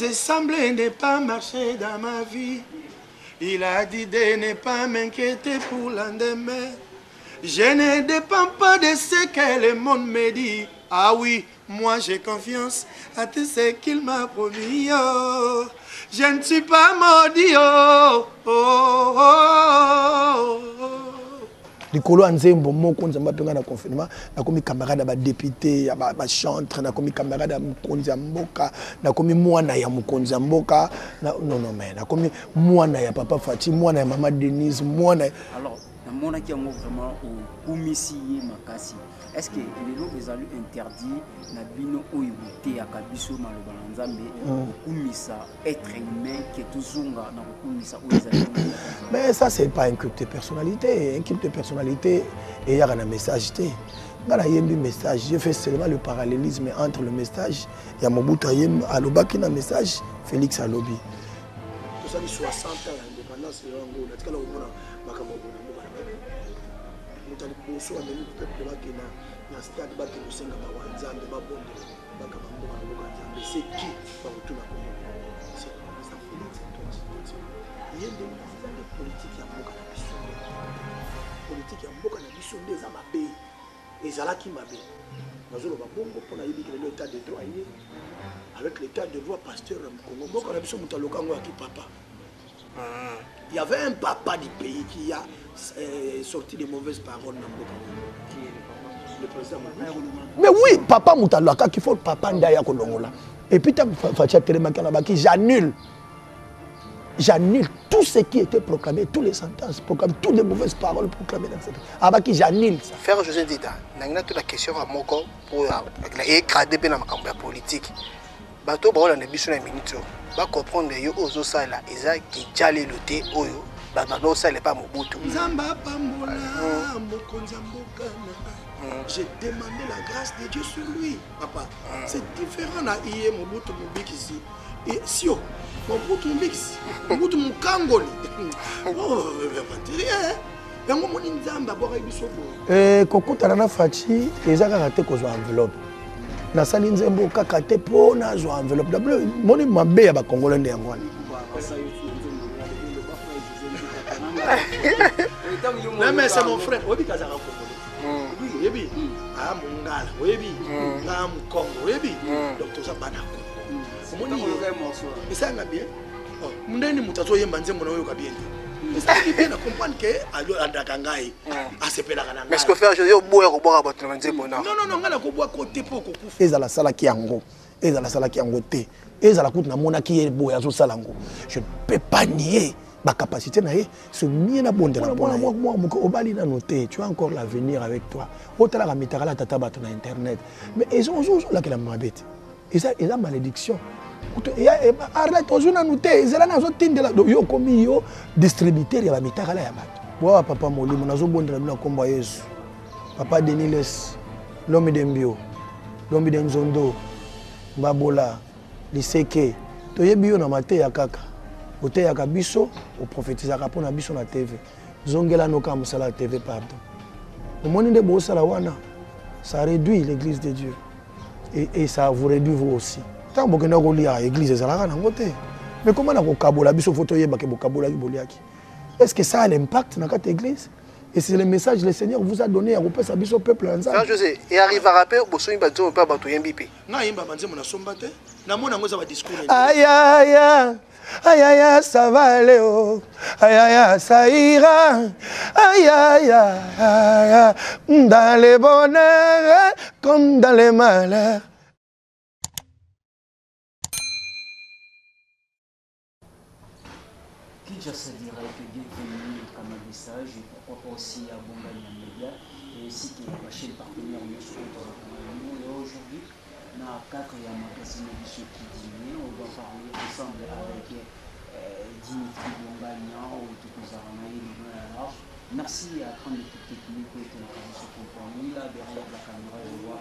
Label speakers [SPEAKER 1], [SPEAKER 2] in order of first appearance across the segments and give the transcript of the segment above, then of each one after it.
[SPEAKER 1] J'ai semblé ne pas marcher dans ma vie. Il a dit de ne pas m'inquiéter pour l'endemain. Je ne dépends pas de ce que le monde me dit. Ah oui, moi j'ai confiance à tout ce qu'il m'a promis. Oh. Je ne suis pas maudit. Oh, oh, oh, oh. Likolo Anzembo moko nzamba penga na confinement na komi camarade ba député ba chantre na komi camarade ya mukonzi ya mboka na komi mwana ya mukonzi ya mboka non mais na komi mwana ya papa Fati mwana ya mama Denise mwana
[SPEAKER 2] alors na mona ki yango vraiment au komisier makasi est-ce que les lots ezali interdit na bino oyibuté ya kabiso maloba na nzambe komisa être humain que tuzunga na komisa oyezali.
[SPEAKER 1] Mais ça c'est pas un culte de personnalité, un culte de personnalité et il y a un message té. Dans la yembi message, je fais seulement le parallélisme entre le message et à Mobutu Yem alobaki na message Félix alobi. Tout ça 60 ans d'indépendance et on a tika la omona makambo na mutali boso a menu peuple bakina na stade bakina senga ba wanzambe ba bonde bakambo ba nzambe c'est qui ba retourna comme c'est ça Félix il y a des politiques ya mboka na biso politique ya mboka na biso nde za mabe ezalaki mabe nazoloba bongo mpona yebiki lelo état de droit ye avec l'état de droit pasteur na Congo mboka na biso mutu alokango yaki papa. Il y avait un papa du pays qui a sorti de mauvaises paroles dans le président. Mais oui, papa Moutalaka qui faut le papa Ndaya Kolongola. Et puis Fatia Télémakanabaki, j'annule tout ce qui était proclamé, toutes les sentences proclamées, toutes les mauvaises paroles proclamées dans cette. Abaki, j'annule ça.
[SPEAKER 3] Frère José Dida, n'a toute la question à Moko pour écraser bien la politique. Bateau ba na biso na minute ba comprendre yo ozo sala eza ki jale loté oyo ba no sala pas Mobutu nzamba pambola mokonza mboka j'ai demandé la grâce de Dieu sur lui papa c'est différent na iye Mobutu Mbikisi et sio Mobutu Mbikisi Mobutu Mukangoli oh rien yango moni nzamba boka biso bo kokutana na Fachi eza ka te kozwa enveloppe na sali nzembo kaka te po na zo enveloppe d'abord moni mabe ya ba congolais de yango non mais c'est mon frère obi kazaka congolais oui yebi ah mungala yebi na mkongo yebi donc to zabana ko moni isanga bien oh mundeni mutazo yemba nzembo na oyo ka bien ça qui bien à comprendre que alo adakangai asepela kana mais ce que faire José oboya ko boka bato na nzembo na non ngala ko boka côté po ko kufa ezala sala ki yango te ezala kutu na mona ki eboya zo sala ngo je ne peux pas nier ma capacité na ce mien na bonde na bona moi obali na noter tu as encore l'avenir avec toi otala ka mitara tata bato na internet mais ils ont la que la mabete et ça malédiction. Arrête aujourd'hui na nous te ezala na zo tindela yo komi yo distributeur ya ba mitaka ya bato wa papa molimo nazo bondela bina komba Yesu papa Deniles l'homme de Mbio l'homme de Nzondo Babola Liseke to yebi yo na mate ya kaka ote ya kabiso o prophétiser ka pona biso na TV zongela no ka musala TV pardon au monde de bo sala wana ça réduit l'église de Dieu et ça vous réduit vous aussi. Tant que nous avons l'église, mais comment nous avons est-ce que ça a l'impact dans cette église? Et c'est le message que le Seigneur vous a donné à vous au peuple. Frère José, et arrive à rappeler que vous avez pas battu Yembipe.
[SPEAKER 1] Non, il y a discours. Aïe, aïe, aïe, aïe, ça va aller. Aïe, aïe, ça ira. Aïe, aïe, aïe, dans les bonheurs comme dans les malheurs.
[SPEAKER 2] Kinshasa direct, bienvenue au canal message et pourquoi pas aussi à Bongani Média et aussi qui est la chaîne partenaire de notre canal. Et aujourd'hui, dans le cadre de la magazine de ceux qui dînent, on va parler ensemble avec Dimitri Bongani ou tout ça. Merci à prendre l'équipe technique qui était dans ce compagnie. Là, derrière la caméra, je vois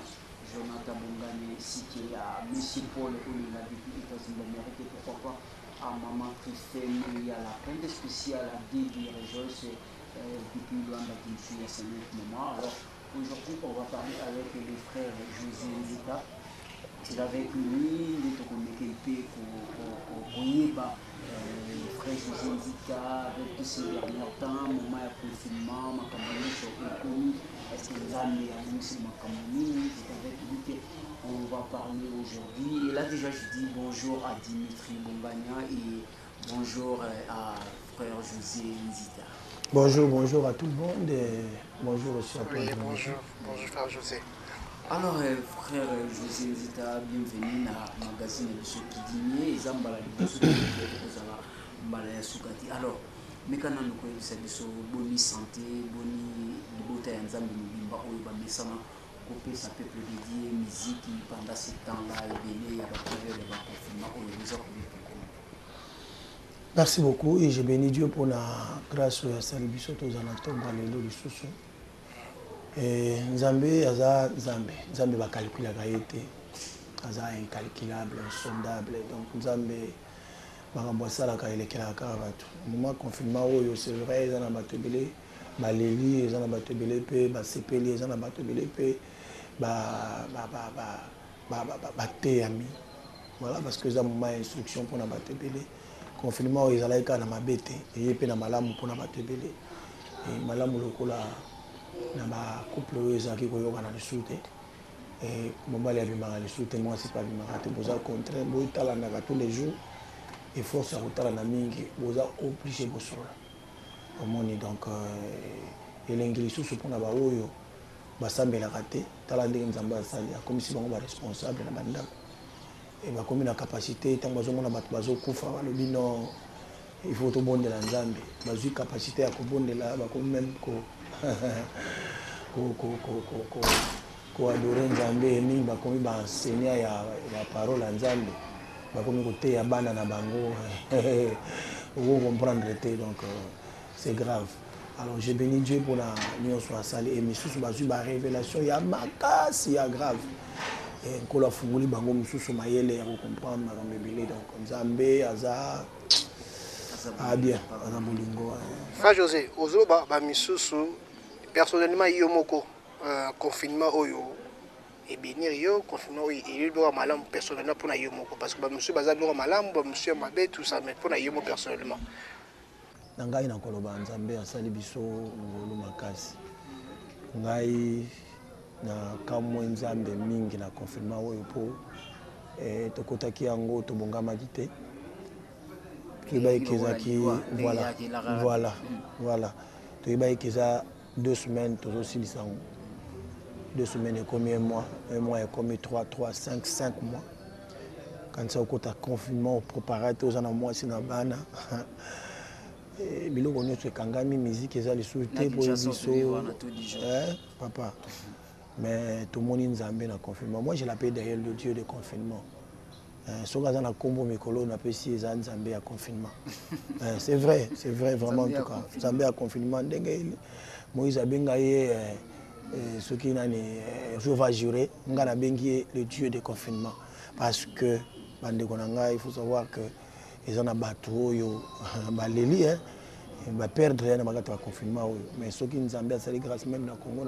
[SPEAKER 2] Jonathan Bongani, ici qui est à M. Paul, qui est depuis les États-Unis d'Amérique, et pourquoi pas à Maman Christine, il y a la plainte spéciale à Dédi Rejoice depuis Luanda qui me suit à ce moment. Alors aujourd'hui, on va parler avec le frère José Dida. C'est avec lui, il est au comité pour José Nzita, avec tous ces derniers temps, moment de confinement, ma campagne sur le est-ce que vous avez amené ma campagne? C'est avec lui qu'on va parler aujourd'hui. Et là déjà je dis bonjour à Dimitri Bombagna et bonjour à frère José Nzita.
[SPEAKER 1] Bonjour, bonjour à tout le monde et bonjour aussi à toi.
[SPEAKER 4] Oui, bonjour frère José.
[SPEAKER 2] Alors frère José Nzita, bienvenue dans le magazine de ce qui dit et Zambala de ce qui dit. Alors, mais quand nous connaissons la bonne santé, bonne beauté en Zambie, nous avons sa peuple dédié musique pendant ce temps-là et il y a des confinements.
[SPEAKER 1] Merci beaucoup et je bénis Dieu pour la grâce à Salibiso aux anatomes Balélo du Soussou. Et Nzambé, Nzambé va calculer la réalité. Aza incalculable, insondable. Donc Nzambé va ça la réalité la cravate. Au moment confinement, c'est vrai, ils ont battu belé, baléli, ils ont battu belé, ba sepeli, ils ont battu belé, voilà parce que ils ont ma instruction pour na battu belé. Confinement ils allaient quand na mabete et puis na malamu pour na battu belé. Et malamu lokola na ba couple ils ont qui koyoka na lisute. Et mobali abimaka lisute moi c'est pas bimaka te boza contraint boy talanaka tous les jours. Et force à rotala na mingi boza obligé bosola. Omoni donc elengi lisusu pour na ba oyo basambela raté tala ndenge nzamba asali comme si bango ba responsable na bandako. Et bah comme une capacité tant que mona bato bazo kufa balobi non il faut to bonde la nzambe bazui capacité à kobonde la ba comme même ko adorer nzambe mingi ba comme ba enseigner ya parole à nzambe ba comme côté ya bana na bango vous comprendre donc c'est grave. Alors j'ai béni Dieu pour la union soit salée et sous bazui ba révélation ya makasi ya grave. Et quand la funguli bango mususu mayele ya comprendre makambo ebele donc Nzambe aza bien aza bolingo.
[SPEAKER 4] Frère José, ozo ba misusu personnellement yo moko confinement oyo et bénir yo confinement oyo et doit malamu personnellement pour na yo moko parce que ba monsieur baza doit malamu ba monsieur mabe tout ça mais pour na yo moko personnellement.
[SPEAKER 1] Nangai na koloba Nzambe asali biso ngolo makasi. Ngai na kamwe Nzambe mingi na confinement oyo po tokotaki yango tobongamaki te toyebayekezaki voilà toyebayekeza 2 semaines tozosilisa yango 2 semaines ekomi 1 mois ekomi 3 5 mois quand ça okota confinement préparate oza na mwasi na bana biloko nyonso ekangami musique eza lisusu te po biso papa. Mais tout le monde est Nzambé dans le confinement. Moi, je l'appelle d'ailleurs le Dieu de confinement. Si on a un combo Mikolo, on appelle si Nzambé à confinement. C'est vrai vraiment en tout cas. Nzambé à confinement. Moïse a bien ce qui n'a je vais jurer, on a bien le Dieu de confinement. Parce que, il faut savoir que ils ont un bateau, ils vont perdre le confinement. Mais ce qui nous a bien grâce même dans le Congo,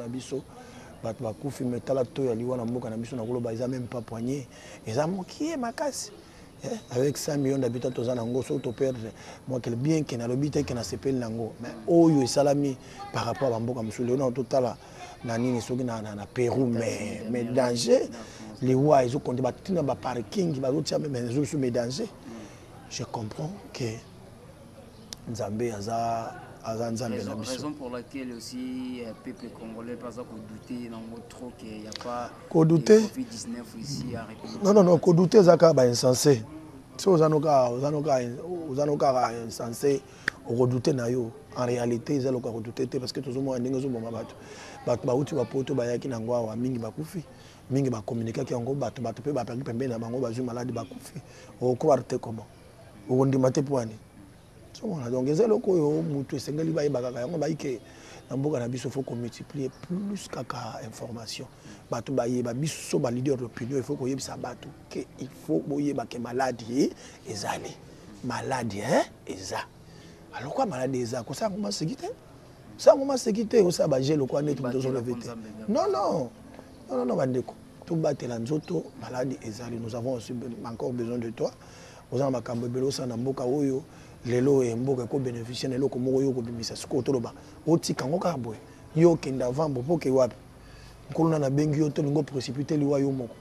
[SPEAKER 1] bato bakufi metala to ya liwa na mboka na biso na koloba eza même pas poigné eza mokie makasi avec 5 millions d'habitants toza nango so to perdre moi quel bien que na lobite que na sepel nango mais oyo esalami par rapport à mboka musule na totala na nini soki na Pérou mais danger les wa ils ont compté batina ba parking ba route mais les autres mais danger je comprends que Nzambe aza
[SPEAKER 2] raison pour laquelle aussi le peuple congolais pas à douter dans trop qu'il n'y a pas
[SPEAKER 1] Covid-19
[SPEAKER 2] ici à République.
[SPEAKER 1] Non, douter ça ba insensé. Si aux anoka insensé, on redouter na yo. En réalité, ils allont redouter parce que tout le monde ndenge zo bomba bato ba uti ba poto ba yaki na ngwa wa mingi ba kufi. Mingi ba communiquer ki ngo bato pe ba pergi pembe na bango ba zu malade ba kufi. O croire te comment? O ndimate poani. Donc les locaux mutu sengeli ba ibaka yango ba ike na mboka na biso faut qu'on multiplie plus kaka information bato ba yeba biso ba leader d'opinion il faut ko yebisa bato que il faut boyeba que maladie ezali maladie eza alors quoi maladie eza ko ça comment sécurité au ça ba gelo ko net to zo lever non bandeko to batela nzoto maladie ezali nous avons aussi encore besoin de toi aux en makambo belo ça na mboka oyo lelo et mboka ko bénéficier lelo ko moko yo ko bimisa siko toloba oti kango ka boy yo kenda vambo poke wapi nkolona na bengi yo to ngo précipiter liwa yo moko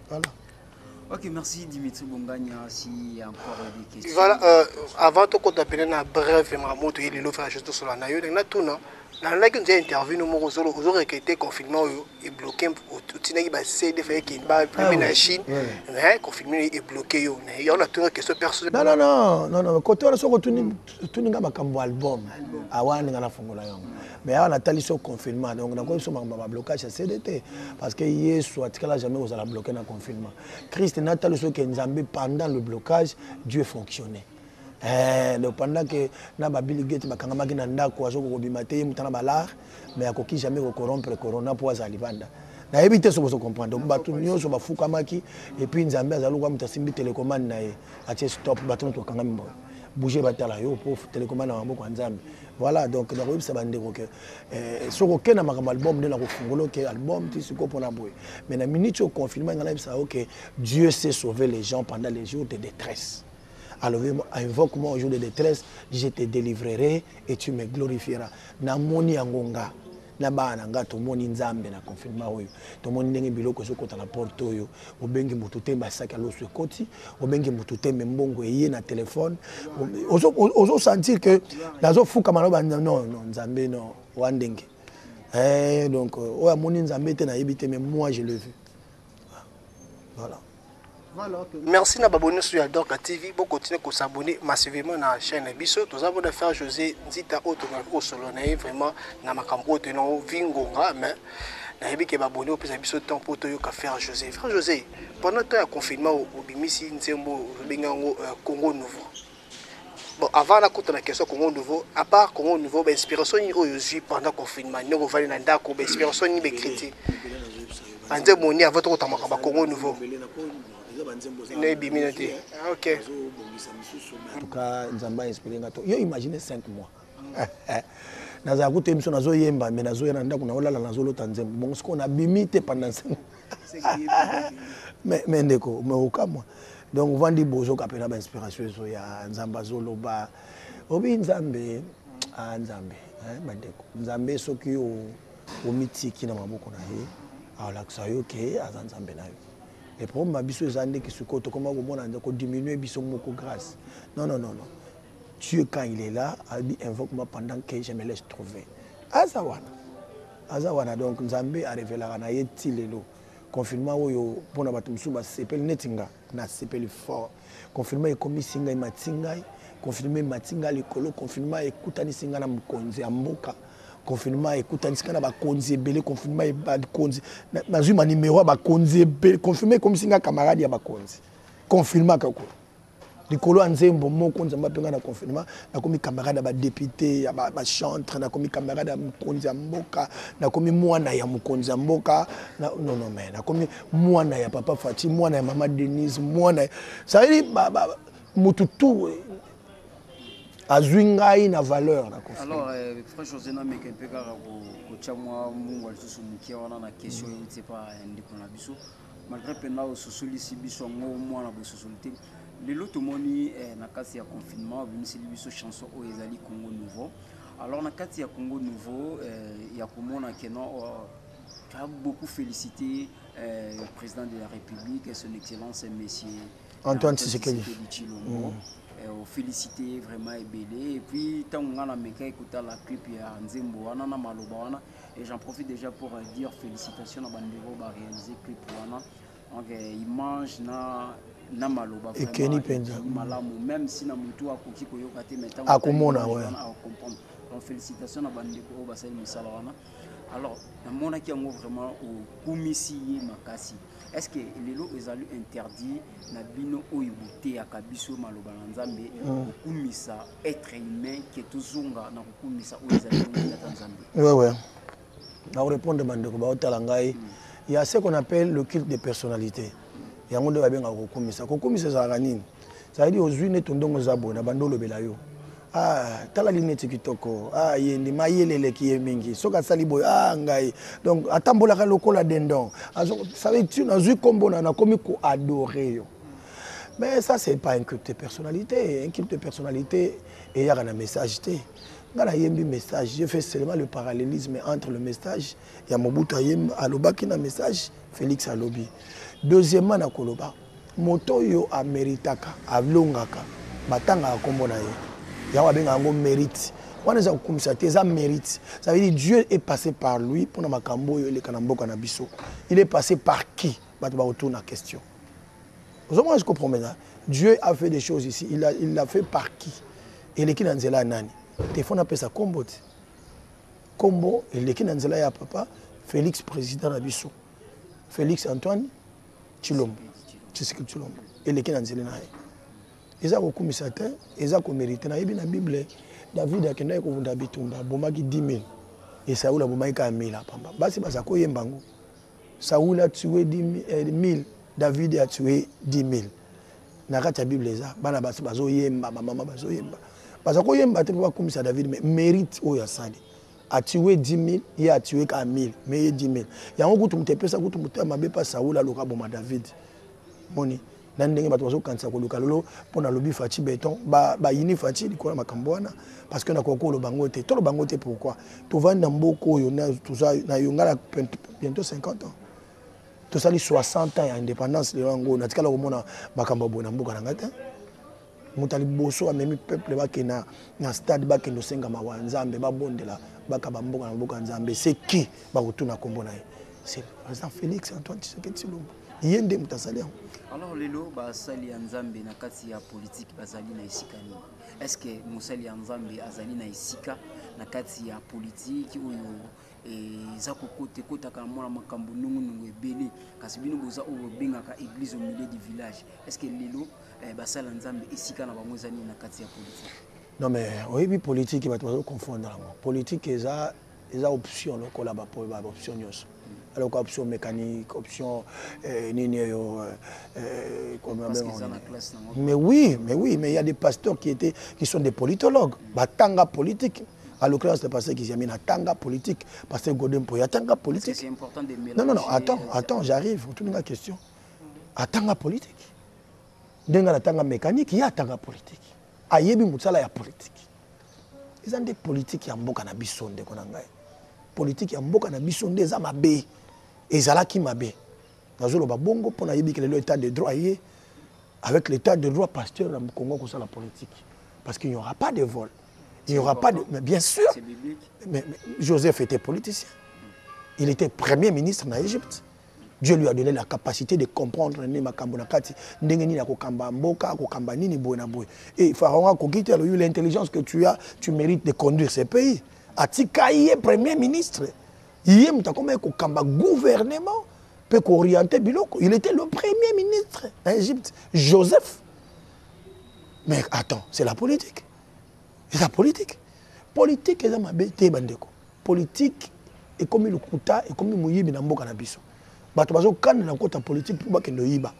[SPEAKER 1] voilà.
[SPEAKER 2] Ok, merci Dimitri Bongania. Si y a encore des questions.
[SPEAKER 4] Voilà, avant de continuer na bref mamoto il le faire juste sur la nayo na tout non. Na la que nous intervenu mo ozolo ozolo qui était confinement est bloqué au tinaki ba CD fait qui ba premier na Chine mais confinement est bloqué yo. Il y a une autre question personnelle.
[SPEAKER 1] Non côté on so ko tuninga makambo album awani ngana fungola yango. Mais on a tali sur confinement donc na ko so ma blocage à CDT parce que Yesu atikala jamais aux ala bloquer na confinement. Christ n'a tali sur que Nzambe pendant le blocage Dieu fonctionnait. Donc pendant que na ba Bill Gates bakanga makina ndako azoko kobimate mutana balar mais akoki jamais ko corrompre corona pour azalibanda na éviter ce que vous comprenez donc batu nyonso bafuka maki et puis Nzambe azaluka mutasimbi télécommande na ye atie stop batu to kanga mbo bouger batala yo pour télécommande na maboko Nzambe voilà donc na ko ça bande ko que soko kena makamba album de la ko fungolo que album ti siko pona boy mais na minute au confinement ngala ça OK Dieu sait sauver les gens pendant les jours de détresse. Alors, invoque-moi au jour de détresse, je te délivrerai et tu me glorifieras. Na moni angonga, na bananga to moni nzambe na confinement oyo. To moni ndenge biloko sokota na porte oyo. Obengi mutute basaki alo swekoti, obengi mutute mbongo eye na téléphone. Ozo sentir que nazo fuka maloba non nzambe non wandenge. Donc oya moni nzambe te na yebite mais moi je l'ai vu. Voilà.
[SPEAKER 4] Merci na babonner sur Adorka TV. Vous continuez à s'abonner massivement à la chaîne Bisso. Nous avons de faire José Nzita au Solonais vraiment na makambo tenant vingonga mais na yebi ke babonner au plus Bisso temps pour to yo ka faire José. Frère José, pendant le confinement au bimisi nzembo bengango Congo Nouveau. Bon avant la côte la question Congo Nouveau, à part Congo Nouveau, ba inspiration ni oyo zui pendant confinement, ni ko vali na ndako ba inspiration ni be critique. Ande moni avant to tamaka ba Congo Nouveau. Ok.
[SPEAKER 1] En tout cas, Nzamba inspiré ngato. Yo imaginez 5 mois. Naza kuté émission nazo yemba mais nazo yana ndako na olala nazo lota nzembo. Bon ce qu'on a bimité pendant 5 mois. Mais ndeko, mais au cas moi. Donc vandi bozo kapena ba inspiration so ya Nzamba zoloba. Obi Nzambe Nzambe, bandeko. Nzambe soki o mitiki na maboko na ye. Alors ça yo ke azanzambe na yo. Les problèmes abisso ezande qui se côté comment on diminuer biso moko grâce. Non. Dieu quand il est là, il invoque moi pendant que je me laisse trouver. Azawana donc Nzambe a révélé na yeti lelo. Confinement oyo pona batu musuba sepel netinga na sepel fort. Confinement ekomi singa matinga, confinement matinga likolo, confinement ekutani singa na mukonzi ya mboka. Confinement écoute na ba konzi belé confinement e ba konzi na zuma numéro ba konzi belé confinement comme singa camarade ya ba konzi confinement kako likolo anzembo moko nzamba penga na confinement na komi camarade ba député ya ba chantre na komi camarade ya mukonzi ya mboka na komi mwana ya mukonzi ya mboka non mais na komi mwana ya papa Fati mwana ya mama Denise mwana ça veut dire mututu azwingai na valeur na confinement.
[SPEAKER 2] Alors frère José na meka peka ko chamwa mungu alisu mukia wana na question c'est pas ndiko na biso malgré pena o sosolisi biso ngo mwana bo sosolité lelo to moni na kasi ya confinement bimisi biso chanson o ezali Congo Nouveau. Alors na kati ya Congo Nouveau ya komona keno a beaucoup félicité le président de la République et son excellence monsieur
[SPEAKER 1] Antoine Tshisekedi.
[SPEAKER 2] Féliciter vraiment Ebélé et puis tant on a meka écouter la clip ya Nzembo wana na maloba wana et j'en profite déjà pour dire félicitations à bandeko ba réaliser clip wana donc image na maloba vraiment malamu même si na mutu akoki koyoka te mais tant
[SPEAKER 1] akomona ouais
[SPEAKER 2] comprendre donc félicitations à bandeko ba sali misala wana. Alors na mona ki yango vraiment au kumisi makasi. Est-ce que les lots ezali interdit na bino oyibuté ya kabiso maloba nzambe kumisa être humain qui tozunga na kumisa oyezali na Nzambe?
[SPEAKER 1] Ouais. Na répondre bandeko ba otala ngai il y a ce qu'on appelle le culte des personnalités. Yango de ba benga kokumisa za ranini. Ça veut dire ozwi ne tondongo zabo na bandolo belayo. Tala lineti kitoko yendi mayelele ki mingi soka sali boy ngai donc atambola ka lokola dendon ça veut dire nazui kombo na komi ko adorer yo Mais ça, c'est pas un culte de personnalité. Un culte de personnalité, il y a un message. Dans le message, j'ai fait seulement le parallélisme entre le message et Mobutu Aloba qui a un message, Félix Alobi. Deuxièmement, na Koloba, moto yo a méritaka, a vlongaka, batanga a kombo na ye. Ya wa benga ngo mérite. Wana za kukumisa ça mérite. Ça veut dire Dieu est passé par lui pour na makambo yo le kanamboka na biso. Il est passé par qui? Ba to ba retourne la question. Vous avez compris maintenant. Dieu a fait des choses ici. Il l'a fait par qui? Et les qui nanzela nani? Téléphone appelle ça combo. Combo et les qui nanzela ya papa Félix président Nabiso. Félix Antoine Chilombo. Chilombo. Et les qui nanzela na. Ils ont commis ça, ils ont mérité. Dans la Bible, David a kenda ko vunda bitumba bomaki 10 000 et Saoul a bomaki 1 000 pamba. Basi basa ko yembango. Saoul a tué 1000, David a tué 10 000. Na kati ya Bible eza bana basi bazo yemba mama bazo yemba. Basa ko yemba te pas comme ça David mais mérite o ya sali. A tué 10 000, il a tué 1 000, mais 10 000. Ya ngo kutu mtepesa kutu mutema be pa Saoul a loka boma David. Moni nandenge bato bazo kanisa ko luka lolo pona lobi fachi béton ba yini fachi likola makambo wana parce que na koko lo bango te to lo bango te pourquoi to vanda mboko yo na tout ça na yongala bientôt 50 ans to sali 60 ans d'indépendance le ngo na tikala ko mona makambo bona mboka na ngata mutali boso amemi peuple ba kena na stade ba kendo senga mawa nzambe ba bondela baka ba mboka na mboka nzambe c'est qui ba retourna kombo na c'est président Félix Antoine Tshisekedi Tshilombo yende mutasali.
[SPEAKER 2] Alors lelo basali ya nzambe na kati ya politique bazali na isika nini? Est-ce que musali ya nzambe azali na isika na kati ya politique oyo eza kokote kota kana mona makambo nungu ebele kasi bino boza oyo bengaka église au milieu du village? Est-ce que lelo basala nzambe isika na bango ezali na kati ya politique?
[SPEAKER 1] Non mais oui politique va toujours confondre la politique eza option lokola ba option nyos. Alors option mécanique, option mais oui, mais il y a des pasteurs qui sont des politologues, batanga politique. À l'occurrence, le pasteur qui s'est mis à tanga politique, pasteur Godin pour y tanga politique.
[SPEAKER 2] C'est important de mélanger.
[SPEAKER 1] Non, attends, j'arrive. Toute une question. À tanga politique. Denga la tanga mécanique, il y a tanga politique. Ayebi mutsala ya politique. Ils ont des politiques qui ont beaucoup de bisonde konanga. Politique qui ont beaucoup de bisonde za mabe. Ezalaki mabe. Nazolo ba bongo pona yebi que l'état de droit est avec l'état de droit pasteur dans Congo comme ça la politique parce qu'il n'y aura pas de vol. Il n'y aura pas de mais bien sûr. Mais Joseph était politicien. Il était premier ministre en Égypte. Dieu lui a donné la capacité de comprendre ni makambo na kati ndenge nini akokamba mboka akokamba nini boye na boye. Et Pharaon a kokité l'intelligence que tu as, tu mérites de conduire ce pays. Atika y est premier ministre. Il y a un gouvernement peut orienter Biloko. Il était le premier ministre en Égypte, Joseph. Mais attends, c'est la politique. C'est la politique. Politique, c'est ma bête, bandeko. Politique est comme le kuta et comme le mouyibi na mboka na biso. Bato bazo kan na kota politique pour ba kendo yiba.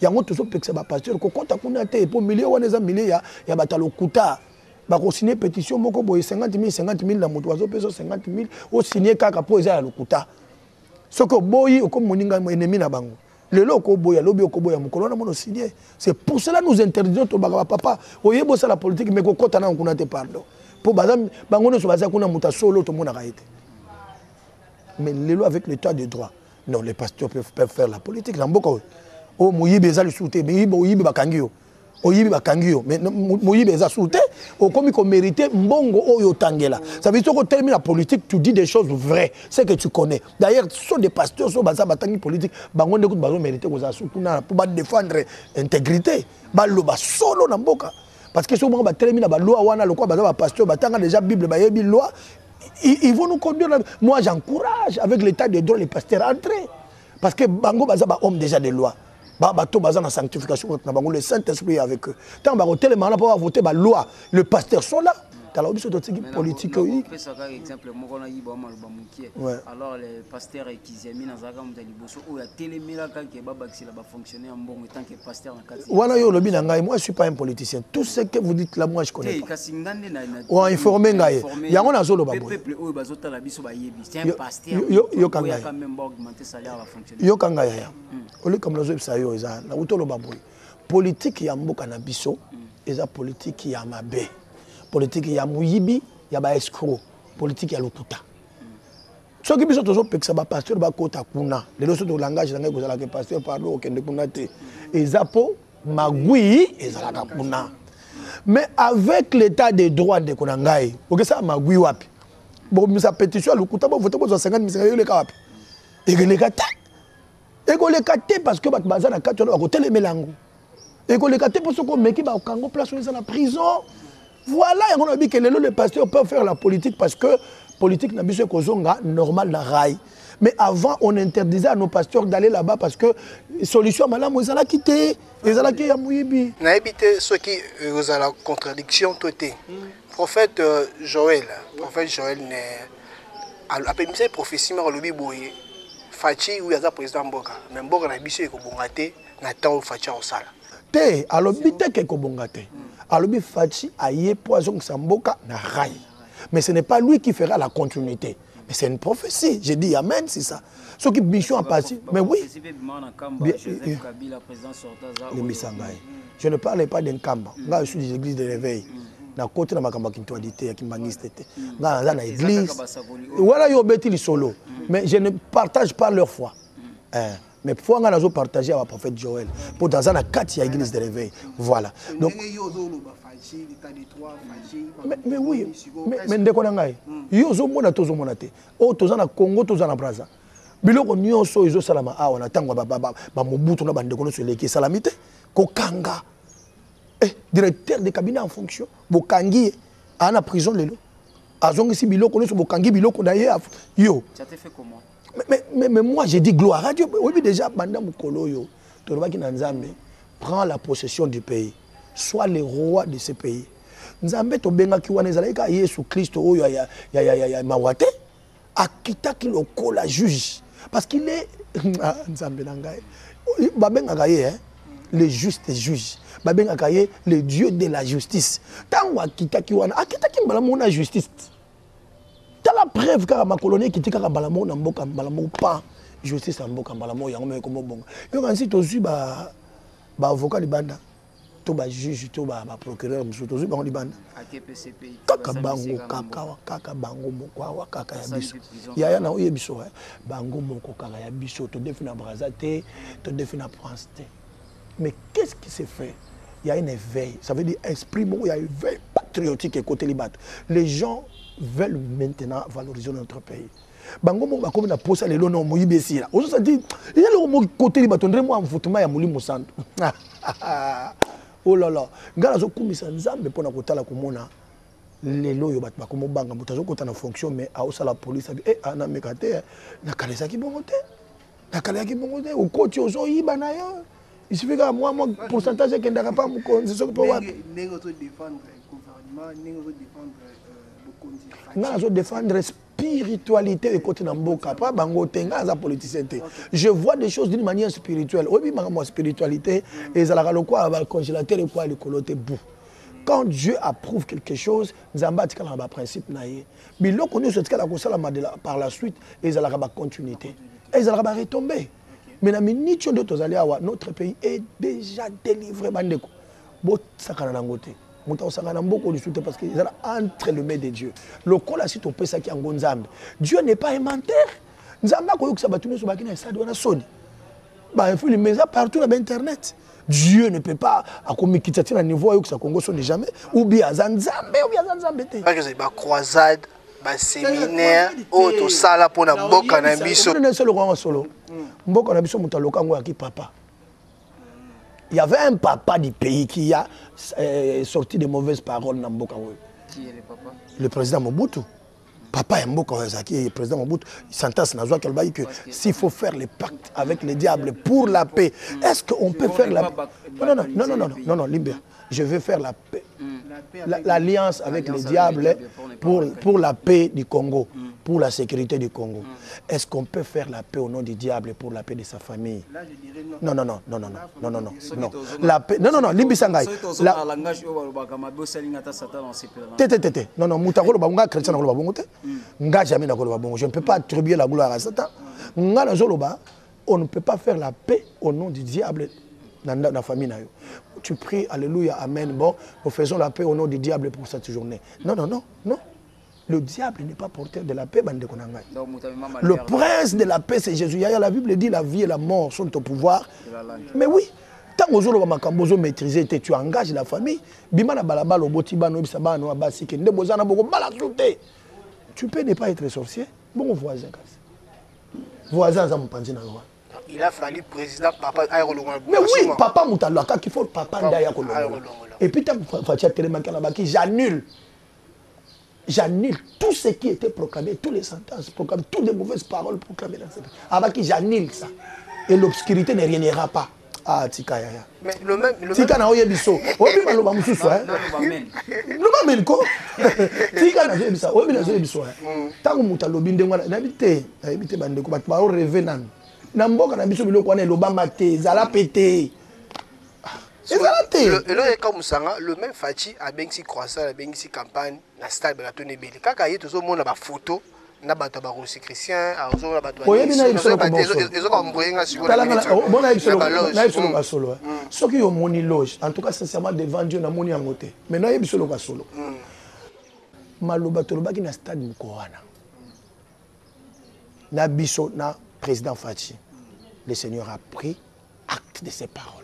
[SPEAKER 1] Ya ngoto so pekse ba pasteur ko kota kuna te pour milieu wana za milieu ya batalo kuta. Ba ko signer pétition moko boye 50 000 na moto bazo peso 50 000 o signer kaka po eza ya lokuta. Soko boyi o comme moninga ennemi na bango. Lelo ko boya lobi ko boya mukolo na mono signer. C'est pour cela nous interdisons to baka papa oyebo ça la politique mais ko kota na kuna te pardon. Pour bazam bango no so baza kuna muta solo to mona kaite. Mais lelo avec l'état de droit. Non, les pasteurs peuvent faire la politique. Oh, Moïbe est souté, mais Moïbe bakangio. Oyibi bakangio, mais Moïbe est souté. Oh, comme il mérite, mbongo oyo tangela. Ça veut dire que termine la politique, tu dis des choses vraies, c'est que tu connais. D'ailleurs, ce sont des pasteurs, sont basés batangi politique. Bango ne bazo mérité que ça pour défendre l'intégrité. Baloba solo na mboka. Parce que si on va terminer la loi, wana le quoi baza pasteur batanga déjà Bible bayebi loi. Ils vont nous conduire. Moi, j'encourage avec l'état de droit les pasteurs à entrer. Parce que Bango Baza est homme déjà de loi. Bato Baza dans la sanctification, le Saint-Esprit est avec eux. Tant que tellement là pour voter la loi, les pasteurs sont là. Alors, politique.
[SPEAKER 2] Alors, les pasteurs qui ont mis dans la fonctionner en bon tant que pasteur.
[SPEAKER 1] Moi, je ne suis pas un politicien. Tout ce que vous dites là, moi, je connais. On a informé. Il y a un azolo. C'est un pasteur. politique ya mboka na biso eza politique ya mabe, politique ya muyibi ya ba escroc, politique ya lokuta. Ce qui biso tozo pekisa ba pasteur ba kota kuna lelo so to langage ngai kozala ke pasteur pardon okende kuna te ezapo magui ezala kuna. Mais avec l'état de droit de konangai ok ça magui wapi bon misa pétition lokuta ba voter pour 50 misaka yo le ka wapi et que le kata et que le kata parce que bat bazana kato ba kotel melango et que le kata parce que meki ba kango place dans la prison. Voilà, on a dit que le pasteur peut faire la politique parce que politique n'a pas besoin normal la rail. Mais avant, on interdisait à nos pasteurs d'aller là-bas parce que solution madame ils allaient quitter, ils allaient quitter Mouyibi.
[SPEAKER 4] N'a évité ceux qui ont la contradiction totale. Prophète Joël n'est après une prophétie mais le biboye Fachi ou yaza président Mboka, mais Mboka n'a biso ko bongate na temps Fachi au sala.
[SPEAKER 1] Te alors bité ke ko bongate. Alors Fachi aye poison Samboka na rail. Mais ce n'est pas lui qui fera la continuité. Mais c'est une prophétie. J'ai dit amen, c'est ça. Ce qui mission a passé. Mais oui. Je ne parlais pas d'un Kamba. Je suis des églises de réveil. Na côté na makamba kintualité ya kimbangiste te. Na église. Voilà yo beti li solo. Mais je ne partage pas leur foi. Mais pour nga nazo partager avec prophète Joël pour dans un quatre ya église de réveil. Voilà. Donc mais oui, mais ndeko na ngai. Yo zo mona tozo mona te. O toza na Congo toza na Brazza. Biloko nyonso izo salama awa na tango ba mobutu na bandeko no seleki salamité ko kanga. Directeur de cabinet en fonction, Bokangi à la prison lelo. Azongi si biloko no so Bokangi biloko na ye yo.
[SPEAKER 2] Ça te fait comment?
[SPEAKER 1] Mais moi j'ai dit gloire à Dieu. Oui déjà banda mukolo yo. Tolobaki na Nzambe prend la possession du pays. Sois le roi de ce pays. Nzambe to benga ki wana ezalaka Yesu Christ oyo ya mawate akita ki lokola juge parce qu'il est Nzambe na ngai. Ba benga kaye le juste juge. Ba benga kaye le Dieu de la justice. Tango akita ki wana akita ki mbala mona justice. T'as la preuve car ma colonie qui tika mbala mona mboka mbala mo pas justice mboka mbala mo yango me ko bonga. Yo kansi to su ba avocat di banda. To ba juge to ba procureur muso to ba libanda
[SPEAKER 2] AKPCP
[SPEAKER 1] kaka bango kaka bango moko kaka ya biso ya na oye biso bango moko kaka ya biso to defina Brazza te to defina France te. Mais qu'est-ce qui s'est fait? Il y a une éveil, ça veut dire esprit il y a une éveil patriotique et côté libat. Les gens veulent maintenant valoriser notre pays. Bango moko comme na posa lelo no moyibi esira. Ozo ça dit il y a le côté libat on moi envoûtement ya Molimo Santo. Oh là là, ngala zo kumisa Nzambe pona kotala komona lelo yo bat bakomo banga mutazo kota na fonction mais a osa la police ana mekate na kalesa ki bongote. Na kalesa ki bongote o koti ozo yiba na yo. Il suffit que moi pourcentage qui n'aura pas mon c'est ce que pour
[SPEAKER 4] défendre le gouvernement,
[SPEAKER 1] défendre défendre spiritualité et côté d'amboka pas bango tenga za politicien. Je vois des choses d'une manière spirituelle. Oui, ma spiritualité et ça la quoi va congélateur et quoi le coloter bout. Quand Dieu approuve quelque chose, Nzamba tika na ba principe na ye. Biloko nous ce la kosala par la suite et ça la ba continuité. Et ça la ba retomber. Mais notre pays est déjà délivré. Parce que entre le mains de Dieu. Le col a cité au Pesa qui en Gonzambe. Dieu n'est pas un menteur. Nzamba ko yoksa batunu so bakina sa do na soni. Ba il faut les mettre partout sur internet. Dieu ne peut pas à communiquer à niveau yoksa Congo sonne jamais ou bien Nzambe te.
[SPEAKER 4] Parce que c'est ba croisade, ba séminaire, auto sala pour na mboka na biso.
[SPEAKER 1] Non c'est le roi solo. Mboka na biso mutaloka ngo aki papa. Il y avait un papa du pays qui a sorti de mauvaises paroles dans Mboka.
[SPEAKER 2] Qui est le papa?
[SPEAKER 1] Le président Mobutu. Papa est Mboka, qui est le président Mobutu. Il s'entend dans que s'il faut faire le pacte avec le diable pour la paix, est-ce qu'on peut faire la paix? Non, Libéa. Je veux faire la paix. L'alliance avec le diable pour la paix du Congo, pour la sécurité du Congo. Est-ce qu'on peut faire la paix au nom du diable pour la paix de sa famille?
[SPEAKER 4] Là, je dirais
[SPEAKER 1] non. La paix, non, Limbisangay. Non, Moutakolo Banga, chrétien, je ne peux pas attribuer la gloire à Satan. On ne peut pas faire la paix au nom du diable dans la famille. Tu pries, alléluia, amen. Bon, nous faisons la paix au nom du diable pour cette journée. Non, non, non, non. Le diable n'est pas porteur de la paix. Le prince de la paix, c'est Jésus. La Bible dit la vie et la mort sont au pouvoir. Mais oui, tant que tu maîtrises, tu engages la famille. Tu peux ne pas être sorcier. Bon voisin. Voisin, ça me pense.
[SPEAKER 4] Il a fallu président papa Aïrolongo.
[SPEAKER 1] Mais oui, papa Moutalaka, qu'il faut papa Ndayako. Et puis, j'annule tout ce qui était proclamé, toutes les sentences proclamées, toutes les mauvaises paroles proclamées dans cette pays. Avant que j'annule ça. Et l'obscurité ne régnera pas. Ah, Tika Yaya.
[SPEAKER 4] Mais le même.
[SPEAKER 1] Tika na oye biso. Obi maloba mususu hein. Loba melko. Tika na oye biso. Obi na oye biso hein. Tango mutalobi ndengo na habité bandeko ba ba rêver nan. Na mboka na biso biloko wana loba mate, zala pété.
[SPEAKER 4] Le même Fachi a bien si croissant, a bien si campagne, na stade de la tonne belé. Quand il y a tout le monde a photo, na bato ba aussi chrétien, a ozo la bato.
[SPEAKER 1] Oye bina ibisolo ko
[SPEAKER 4] ils ont envoyé un sur
[SPEAKER 1] la. Bon ibisolo ba solo. Ce qui est moni loge, en tout cas sincèrement devant Dieu na moni angote. Maintenant ibisolo ba solo. Maloba toloba ki na stade mukoana. Na biso na président Fachi. Le Seigneur a pris acte de ses paroles.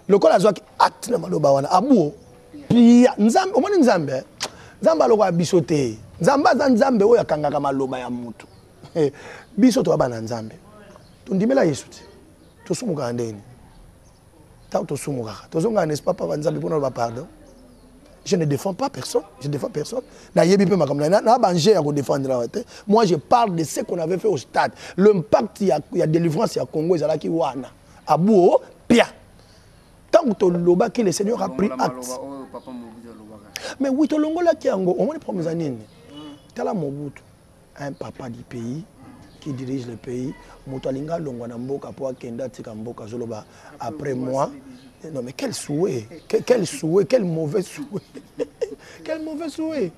[SPEAKER 1] Le col a joué acte de maloba wana abuo pia nzambe omoni nzambe nzambe aloko abisote nzamba nzambe oyo akangaka maloba ya mutu biso to bana nzambe tondimela Yesu ti tosumuka ndeni ta tosumuka tozonga n'est pas papa nzambe pour nous pardon. Je ne défends pas personne, je ne défends personne. Moi je parle de ce qu'on avait fait au stade. L'impact il y a délivrance il y a Congo ils qui wana abuo pia. Tant que le Seigneur a pris acte. Mais oui, tu l'ongola qui ango, on est promis à nini. Tala Mobutu, un papa du pays qui dirige le pays. Moutalinga longwana mboka po akenda tika mboka zoloba après moi. Non mais quel souhait, quel mauvais souhait. Quel mauvais souhait.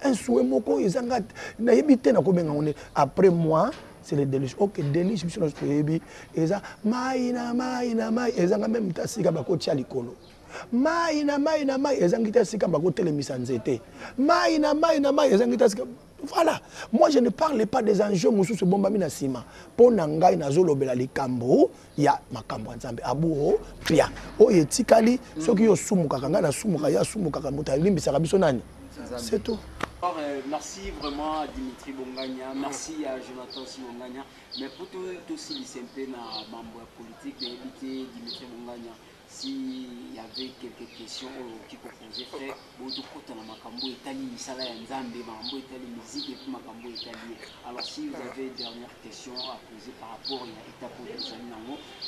[SPEAKER 1] Un souhait moko izanga na yebite na kobenga on est après moi. C'est le délice. Ok, délice, je suis baby. Et ça, maïna, et ça, même tasika bako tchalikolo. Maïna, et ça, tasika bako télémisanzete. Maïna, et ça, tasika. Voilà. Moi, je ne parle pas des enjeux, moussou, ce bon bamina sima. Pour nangai, nazolo belali kambo, il y a ma kambo nzambe. Abou, pia. Oh, et tikali, ceux qui ont soumuka, kanga na soumuka, ya soumuka, kamuta, limbi, sarabisonani. C'est tout.
[SPEAKER 2] Alors, merci vraiment à Dimitri Bongania, merci à Jonathan Bongania. Mais pour tout aussi les peu dans la politique, d'éviter Dimitri Bongania, s'il y avait quelques questions qui proposaient, frère, beaucoup de Makambo Italie, Sala Nzambe, Makambo Italie, musique et puis Makambo Italie. Alors, si vous avez une dernière question à poser par rapport à l'état politique,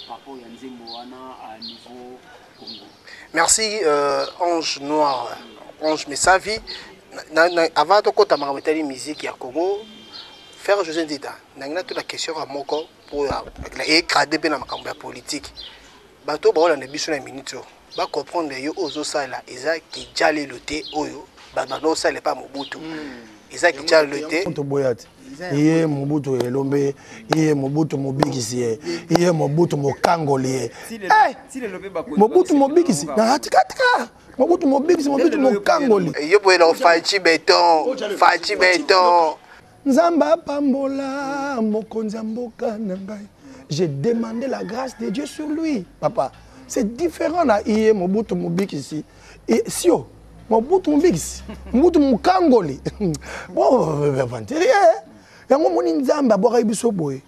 [SPEAKER 2] par rapport à Nzemboana à niveau Congo.
[SPEAKER 4] Merci, Ange Noir, Ange Messavi. Avant de côté de musique à Congo, faire José Ndida, n'a toute la question à Moko pour écraser bien la politique. Bateau ba na biso na minute ba comprendre yo ozo sala eza ki jale le thé oyo ba no sala pas Mobutu. Eza ki jale le thé
[SPEAKER 1] to boyati. Iye Mobutu elombe, iye Mobutu mobikisi, iye Mobutu mokangoli. Mobutu mobikisi na hatikatika. Mobutu mobikisi, Mobutu mokangoli.
[SPEAKER 4] Yo boyela fachi béton, fachi béton.
[SPEAKER 1] Nzamba pambola mokonzi mboka na ngai. J'ai demandé la grâce de Dieu sur lui, papa. C'est différent là, iye Mobutu mobikisi. Et sio Mobutu mobikisi, Mobutu mokangoli. Bon, inventer yango moni nzamba boka biso boye.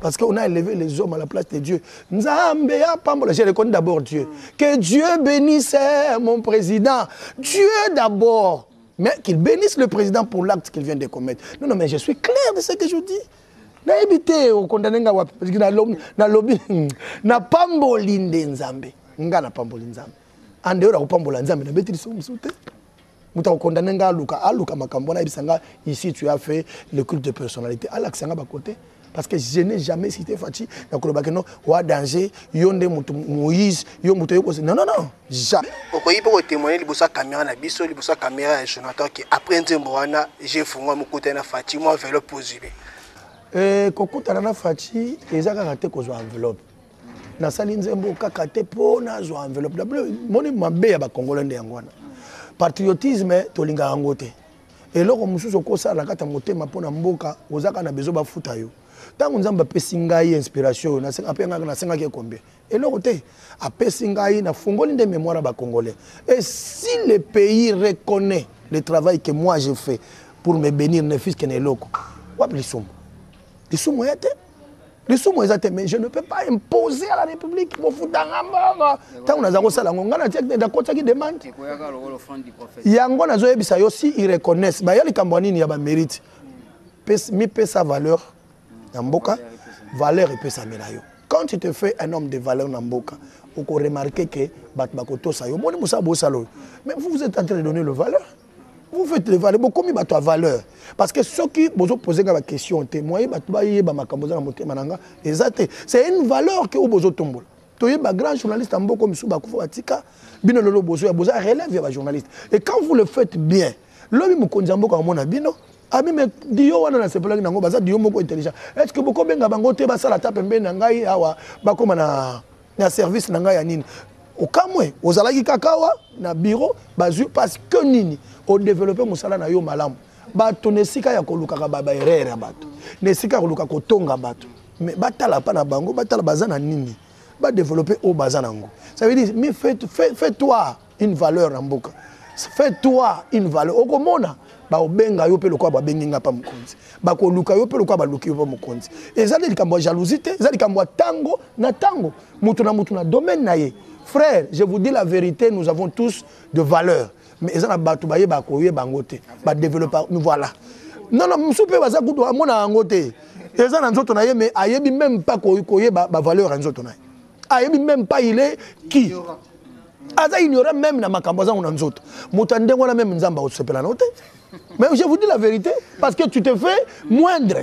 [SPEAKER 1] Parce qu'on a élevé les hommes à la place de Dieu. Nzambe ya pambola, je reconnais d'abord Dieu. Que Dieu bénisse mon président. Dieu d'abord. Mais qu'il bénisse le président pour l'acte qu'il vient de commettre. Non, non, mais je suis clair de ce que je dis. Na ebité au condamné nga parce que na lobby na pamboli nzambe. Nga na pamboli nzambe. Ande ora pambola nzambe na betri so musute. Muta condamné nga aluka makambo na ibisanga ici tu as fait le culte de personnalité. Alaksanga ba côté. Parce que je n'ai jamais cité Fachi. Non, ou danger, yonde Moïse, yo muto yoko. Non, non, non, jamais.
[SPEAKER 4] Okoyi pour témoigner libosa caméra na biso, libosa caméra et Jonathan qui après Nzemboana, j'ai fungwa mon côté na Fachi, moi enveloppe posible.
[SPEAKER 1] Kokuta na Fachi, ezaka raté ko zo enveloppe. nasali nzembo kaka te po nazwa enveloppe moni mabe ya bakongolais nde yango wana patriotisme tolinga yango te eloko mosusu okosala kata motema mpona mboka ozaka na besoin bafuta yo ntango nzambe apesi ngai inspiration nasengaki combien eloko te apesi ngai nafungoli nde mémoire ya bakongolais et si le pays reconnaît le travail que moi j'ai fait pour me bénir ne fils que na eloko wapi lisumu ya te lisumu eza te mais je ne peux pas imposer à la république mofutanga mbanga ntango naza kosala yango ngai nakotaki demande yango nazoyebisa yo si ils reconnaissent baya likambo ya nini ya bamérite mipesa valeur na mboka valeur epesamela yo quand tu te fais un homme de valeur na mboka oko remarquer que bato bakotosa yo moni mosala bosala oyo mais vous êtes en train de donner le valeur. Vous faites les valeurs, beaucoup de valeur. Parce que ceux qui vous posent la question, c'est une valeur que vous avez. Tu es un grand journaliste, comme relève journaliste. Et quand vous le faites bien, est-ce que beaucoup de service au Kamwe, aux alaki kakawa na bureau bazu parce que nini au développer musala na yo malamu bato nesika ya koluka ka baba erreur bato nesika koluka kotonga bato mais batala pa na bango batala bazana nini ba développer au bazana ngo ça veut dire mais fais-toi une valeur na mboka fais-toi une valeur okomona ba obenga yo pe lokwa ba benginga pa mukonzi ba koluka yo pe lokwa ba luki yo pa mukonzi ezali likambo jalousie ezali likambo tango na tango mutu na domaine na ye. Frère, je vous dis la vérité, nous avons tous de valeurs. Mais ils ont batoubaye bakoye bangote, ba développer nous voilà. Non non, m'soupe baza kudo amona angote. Ils ont nzoto na ye mais ayebi même pas koye ba valeur nzoto na. Ayebi même pas il est qui. Aza ignorant même na makambo za na nzoto. Mutande ngona même nzamba osepela note. Mais je vous dis la vérité parce que tu te fais moindre.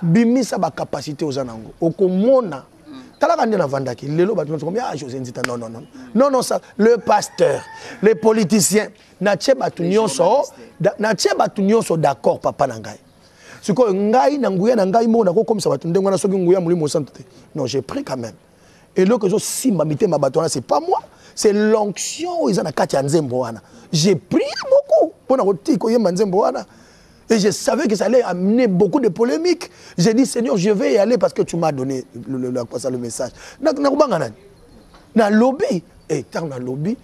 [SPEAKER 1] Bimisa ba capacité aux anango. Okomona non, ça, le pasteur, les politiciens, sont d'accord, papa Nangai. Non, j'ai pris quand même. Et là que je suis c'est pas moi, c'est l'onction. J'ai prié beaucoup pour et je savais que ça allait amener beaucoup de polémiques. J'ai dit, Seigneur, je vais y aller parce que tu m'as donné le message. Dans lobby, et dans le lobby,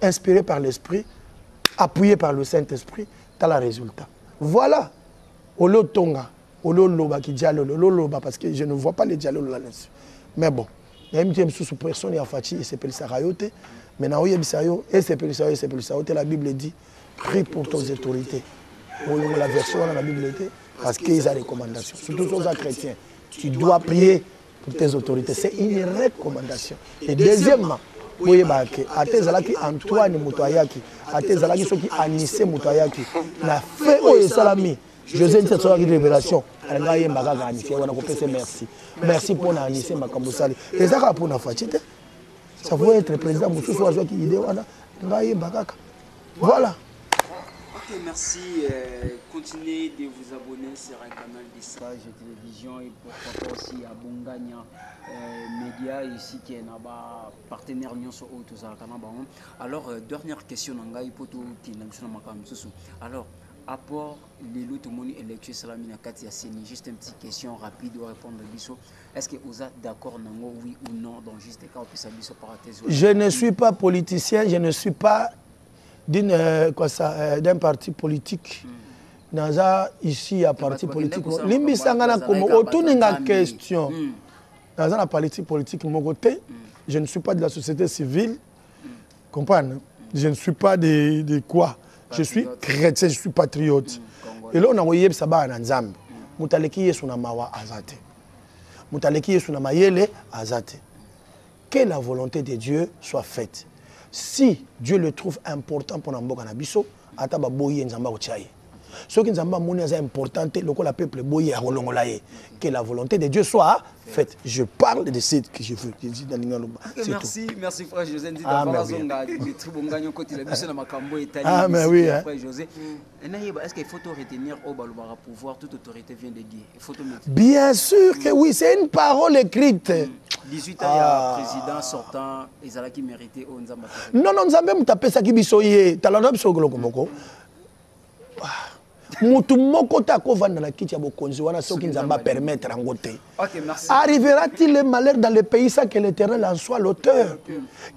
[SPEAKER 1] inspiré par l'Esprit, appuyé par le Saint-Esprit, tu as le résultat. Voilà. Olo Tonga, Olo Loba qui dialogue, Olo Loba, parce que je ne vois pas les dialogues là-dessus. Mais bon, il y a une sous personne, il y a Fati, il s'appelle Sarayote. Maintenant, il y a Bissayo, et c'est Sarayote, la Bible dit. Prie pour tes autorités. La version dans la Bible était parce qu'ils ont des recommandations. Surtout aux chrétiens. Tu dois prier pour tes autorités. C'est une recommandation. Et deuxièmement, Antoine Moutoyaki, Anissé Moutoyaki, na fait au salami. José cette révélation. Merci. Merci pour Anissé Makambosali. Et ça pour na fatite. Ça faut être président Moussou Soazo qui idée voilà.
[SPEAKER 2] Ok, merci. Continuez de vous abonner sur un canal de Sage Télévision et pourquoi pas aussi à Bongania Média ici qui est un partenaire sur alors, dernière question. Alors, apport les lots de électrique salamina Katia Seni, juste une petite question rapide de répondre à Bisso. Est-ce que vous êtes d'accord, oui ou non, dans juste des cas où ça Bisso par
[SPEAKER 1] je ne suis pas politicien, je ne suis pas d'un parti politique. Naza ici à parti politique. Limbisangana comme autour d'une question. Naza la politique de mon côté. Je ne suis pas de la société civile. Comprenez? Je ne suis pas de quoi. Je suis chrétien, je suis patriote. Et là on a voyé ça ba na Nzambe. Mutaleki Yesu na mawa azate. Mutaleki Yesu na mayele azate. Que la volonté de Dieu soit faite. Si Dieu le trouve important pour Namboka Nabiso, ataba boye nzamba ochaye. Ce qui nous a montré important, le peuple boye à que la volonté de Dieu soit faite. Je parle de ce que je veux.
[SPEAKER 2] Merci, merci frère José.
[SPEAKER 1] Ah, mais oui.
[SPEAKER 2] Est-ce qu'il faut te retenir au pouvoir, toute autorité vient de Dieu?
[SPEAKER 1] Bien sûr que oui, c'est une parole écrite.
[SPEAKER 2] 18 ans, il y a un président sortant, ils allaient qui mériter au Nzamba.
[SPEAKER 1] Non, non, nous avons tapé ça qui bisoye. Talana bisoye komoko. Mutu moko ta ko vanda na kiti ya bokonzi wana soki Nzamba permettre ngote.
[SPEAKER 2] OK, merci.
[SPEAKER 1] Arrivera-t-il le malheur dans le pays sans que l'Éternel en soit l'auteur?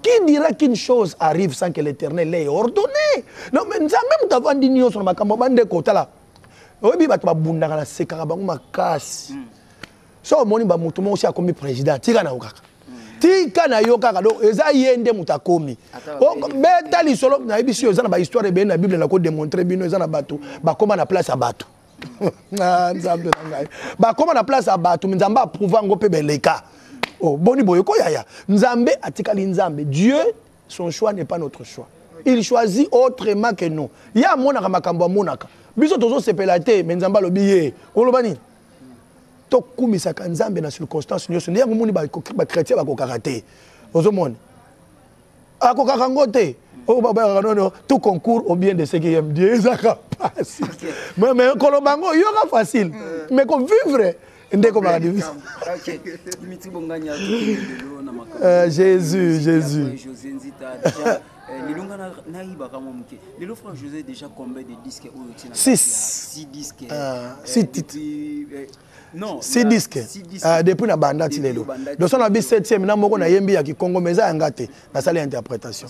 [SPEAKER 1] Qui dira qu'une chose arrive sans que l'Éternel l'ait ordonné? Non, mais Nzamba mutava ndinyo sur makambo bande kotala. Obi batu babundaka na sekaka bango makasi. So moni ba mutu mo aussi akomi président tika na okaka. Tika na yo kaka do eza yende mutakomi. Beta lisolo na ebisi eza na ba histoire be na Bible na ko démontrer bino eza na bato bakoma na place ya bato. Nzambe ngai. Bakoma na place ya bato Nzamba approuva ngo pe beleka. Oh boni boye ko yaya. Nzambe atikali Nzambe. Dieu son choix n'est pas notre choix. Il choisit autrement que nous. Ya monaka makambo monaka. Biso tozo sepelate mais Nzamba lobiye. Olobani. Tokumisaka Nzambe na circonstance nyonso ne yango moni ba chrétien ba ko karaté ozomona akokaka ngote o baba non tout concours au bien de ce qui aime Dieu ezaka passe mais kolobango yoka facile mais ko vivre ndeko ba difficile.
[SPEAKER 2] OK, Dimitri Bonganya na
[SPEAKER 1] Jésus
[SPEAKER 2] José Nzita déjà Lilunga na iba kama mke. Lilo frère José déjà combien de disques au tina? 6 disques.
[SPEAKER 1] 6 titres.
[SPEAKER 2] Non,
[SPEAKER 1] 6 disques. Depuis na banda tilelo. Donc on a bis 7e na moko na yembi ya Kikongo meza ngate na salle interprétation.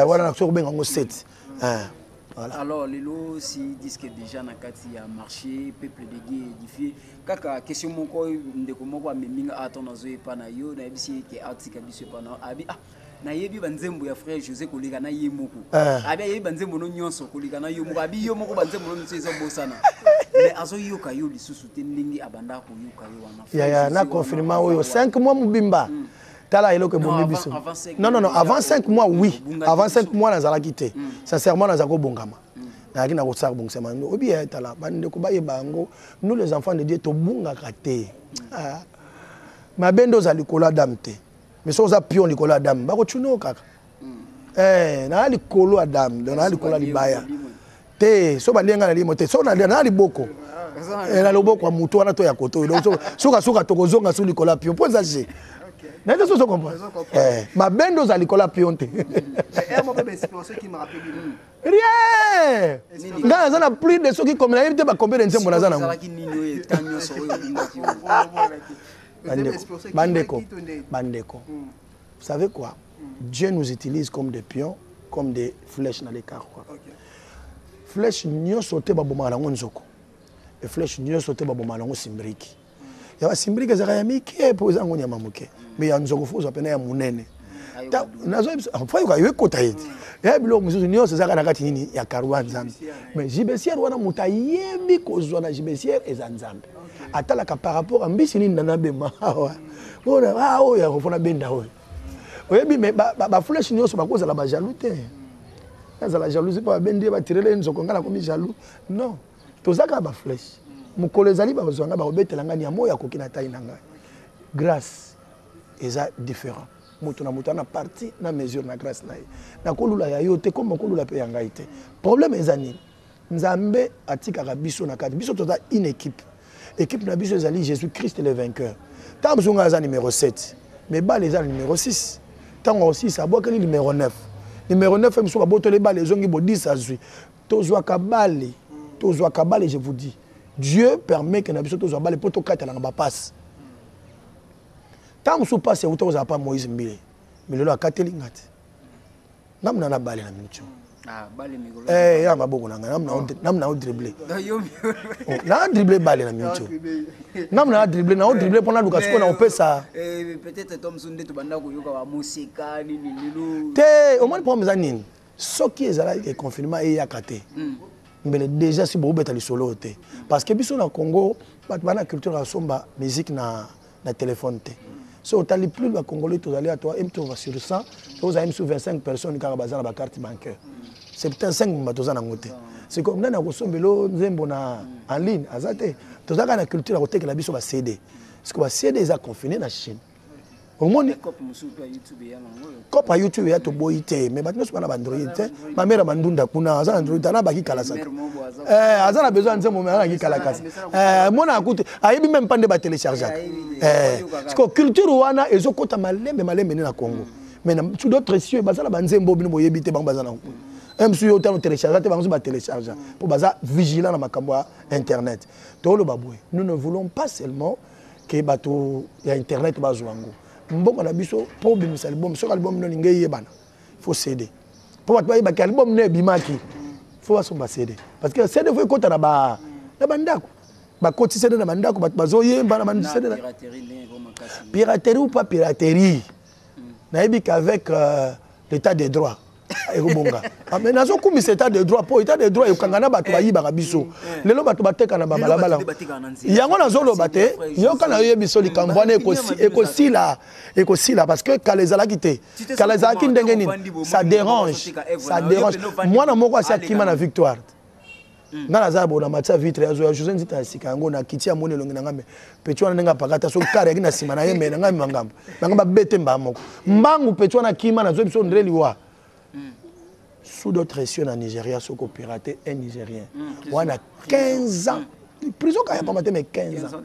[SPEAKER 1] Voilà na so benga ngo 7. Voilà.
[SPEAKER 2] Alors lelo si disque déjà na kati ya marché peuple de Dieu édifié. Kaka question moko ndeko moko ameminga atona zo epa na yo na bisi ke article biso epa na abi na yebi banzembo ya frère José kolika na yemoko. Abi yebi banzembo no nyonso kolika na yomoko abi yomoko banzembo no nsezo bosana. Mais azo yoka yo lisusu telingi abanda ko yoka yo wana.
[SPEAKER 1] Ya na confirmation oyo 5 mois mubimba. Tala eloko bombi biso. Non, avant 5 mois oui. Avant 5 mois nazala quitté. Sincèrement nazako bongama. Na kina ko sar bongsema ndo obi tala bande ko baye bango nous les enfants de Dieu to bunga kate. Mabendo za likola damte. Mais so za pion likola adam ba ko chuno kaka. Na likolo adam, na likola libaya. Te so balenga na limo te so na liboko. Na loboko wa mutu wana to ya koto. Donc soka tokozonga su likola pion. Point ça j'ai. N'est-ce que vous comprenez? Ma bendo za likola pionte. Rien. Nga za na plus de ceux qui comme na ba combien de nzembo na za na. Bandeko. Vous savez quoi? Dieu nous utilise comme des pions, comme des flèches dans les carreaux. Flèche nyo sauté ba boma na nzoko. Et flèche nyo sauté ba boma na simbriki. Ya simbriki za ya mike poza ngonya mamuke. Mais ya nzoko fo za pena ya munene. Nazo fa yuka yekota yeti. Ya bilo mususu nyo za kana kati nini ya karwa nzambe. Mais jibesier wana mutayembi kozwa na jibesier eza nzambe. Atala ka par rapport à mbisi nini na bema. Ona oya ko fona benda oya. Oyebi mais ba flèche nyo so ba koza la ba jaloute. La jalousie pas bendé ba tirer les nzoko ngala komi jaloux. Non. Tozaka ba flèche. Mukolo ezali ba zonga ba obetela ngani ya moya ko kina tayi nanga. Grâce eza différent. Mutu na parti na mesure na grâce na ye. Na kolula ya yote comme kolula pe yanga ite. Problème ezani. Nzambe atika biso na kati. Biso toza une équipe. Équipe na biso ezali Jésus-Christ le vainqueur. Tam zonga za numéro 7. Mais ba les numéro 6. Tango aussi ça boka le numéro 9. Numéro 9, je suis les balles, les gens qui ont 10 à suivre. Tozwa kabale, je vous dis. Dieu permet que nous puissions tozwa balles pour tout cas dans passe. Tant que vous passez, vous n'avez pas Moïse Mbile. Mais le a quatre lignes. Nous avons na balle na minute.
[SPEAKER 2] Ah, balle migolo.
[SPEAKER 1] Eh, ya maboko nanga, namna dribbler. Na dribbler balle na minute. Namna dribbler, na dribbler pendant Lucas qu'on a fait ça.
[SPEAKER 2] Peut-être Tom Sunde to banda ko yoka wa musika nini nilu.
[SPEAKER 1] Te, au moins pour mes années. Ce qui est là est confirmé et yakate. Mais déjà si vous bêta le solo te. Parce que biso na Congo, bana culture à somba musique na téléphone te. Si on t'a plus le Congolais, tu vas aller à toi, tu vas sur 100, tu vas sur 25 personnes qui ont la carte bancaire. 75 mbatoza na ngote. C'est comme nana ko sombelo nzembo na en ligne azate. Tozaka na culture ya kotekela biso ba CD. Parce que ba CD eza confiné na Chine. Au monde kopa YouTube ya to boyite mais batno sona ba Android te. Ma mère bandunda kuna aza Android na baki kala saka. Aza na besoin nzembo mais ana ki kala kasa. Mona akute ayebi même pas de ba télécharger. Parce que culture wana ezokota malembe na Congo. Mais sur d'autres cieux bazala banzembo bino boyebi te bang bazana. Même si vous avez téléchargé, vous avez téléchargé pour être vigilant dans ma internet. Nous ne voulons pas seulement que y ait internet. Il faut céder. Pour que l'album ne bimaki, il faut céder. Parce que c'est des fois quand on a piraterie ou pas piraterie. Avec l'état des droits. Mais nazo kumi état de droit pour état de droit yokangana bato bayibaka biso lelo bato bateka na babalabala yango nazo lobate yokana yebiso likambwana ekosila parce que kalezalaki te kalezalaki ndenge nini ça dérange mwana moko asiakima na victoire nga naza bona matcha vitre yazo ya José Nzita sika yango na kiti ya mone longi na ngambe petu wana ndenga pakata so kare yakina sima na yembe na ngambe mangambo ngamba bete mbamoko mbangu petu wana kima na zo biso ndreliwa. Sous d'autres cieux en Nigeria, ce qu'on piraté un Nigérien. On a 15 ans. Prison quand il n'y a pas mais 15 ans.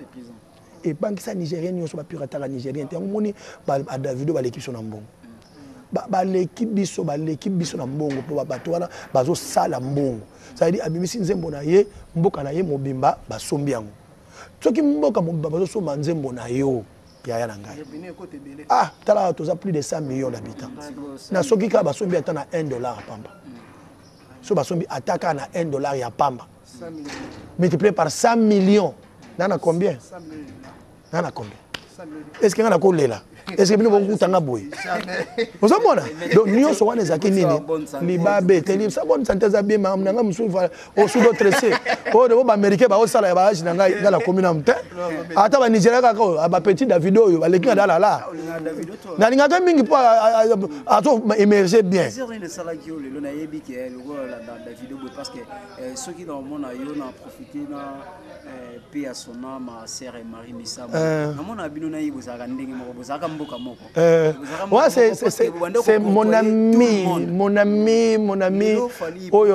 [SPEAKER 1] Et banque ça Nigérien, nous sommes piratés à Nigérien. On a Davido l'équipe sur Nambongo. L'équipe biso Nambongo pour batouana, bazo sala Mbongo. Ça veut dire abimisi nzembo na ye, mboka na ye mobimba basombiango. Soki mboka mobimba bazo somba nzembo na yo. Ah, tu as plus de 100 millions d'habitants. Na soki ka basombi ata na $1 à pamba. So basombi ataka na $1 ya pamba. Multiplié par 100 millions. Nana combien? Nana combien? Est-ce qu'il y a un là? Est-ce que nous avons un boy? Vous savez, donc nous sommes les Akinini, les babés, les bonnes santé, les bien, nous sommes au sud d'autres essais. Oh, les Américains, au salaire, dans la communauté. Attends, les Nigériens, à petit Davido, les gars, là, là. N'a rien qu'à mingi pour émerger bien.
[SPEAKER 2] Parce que ceux qui dans le monde ont profité paix à son âme, ma sœur et Marie Missa.
[SPEAKER 1] Ouais, c'est mon ami. Oh,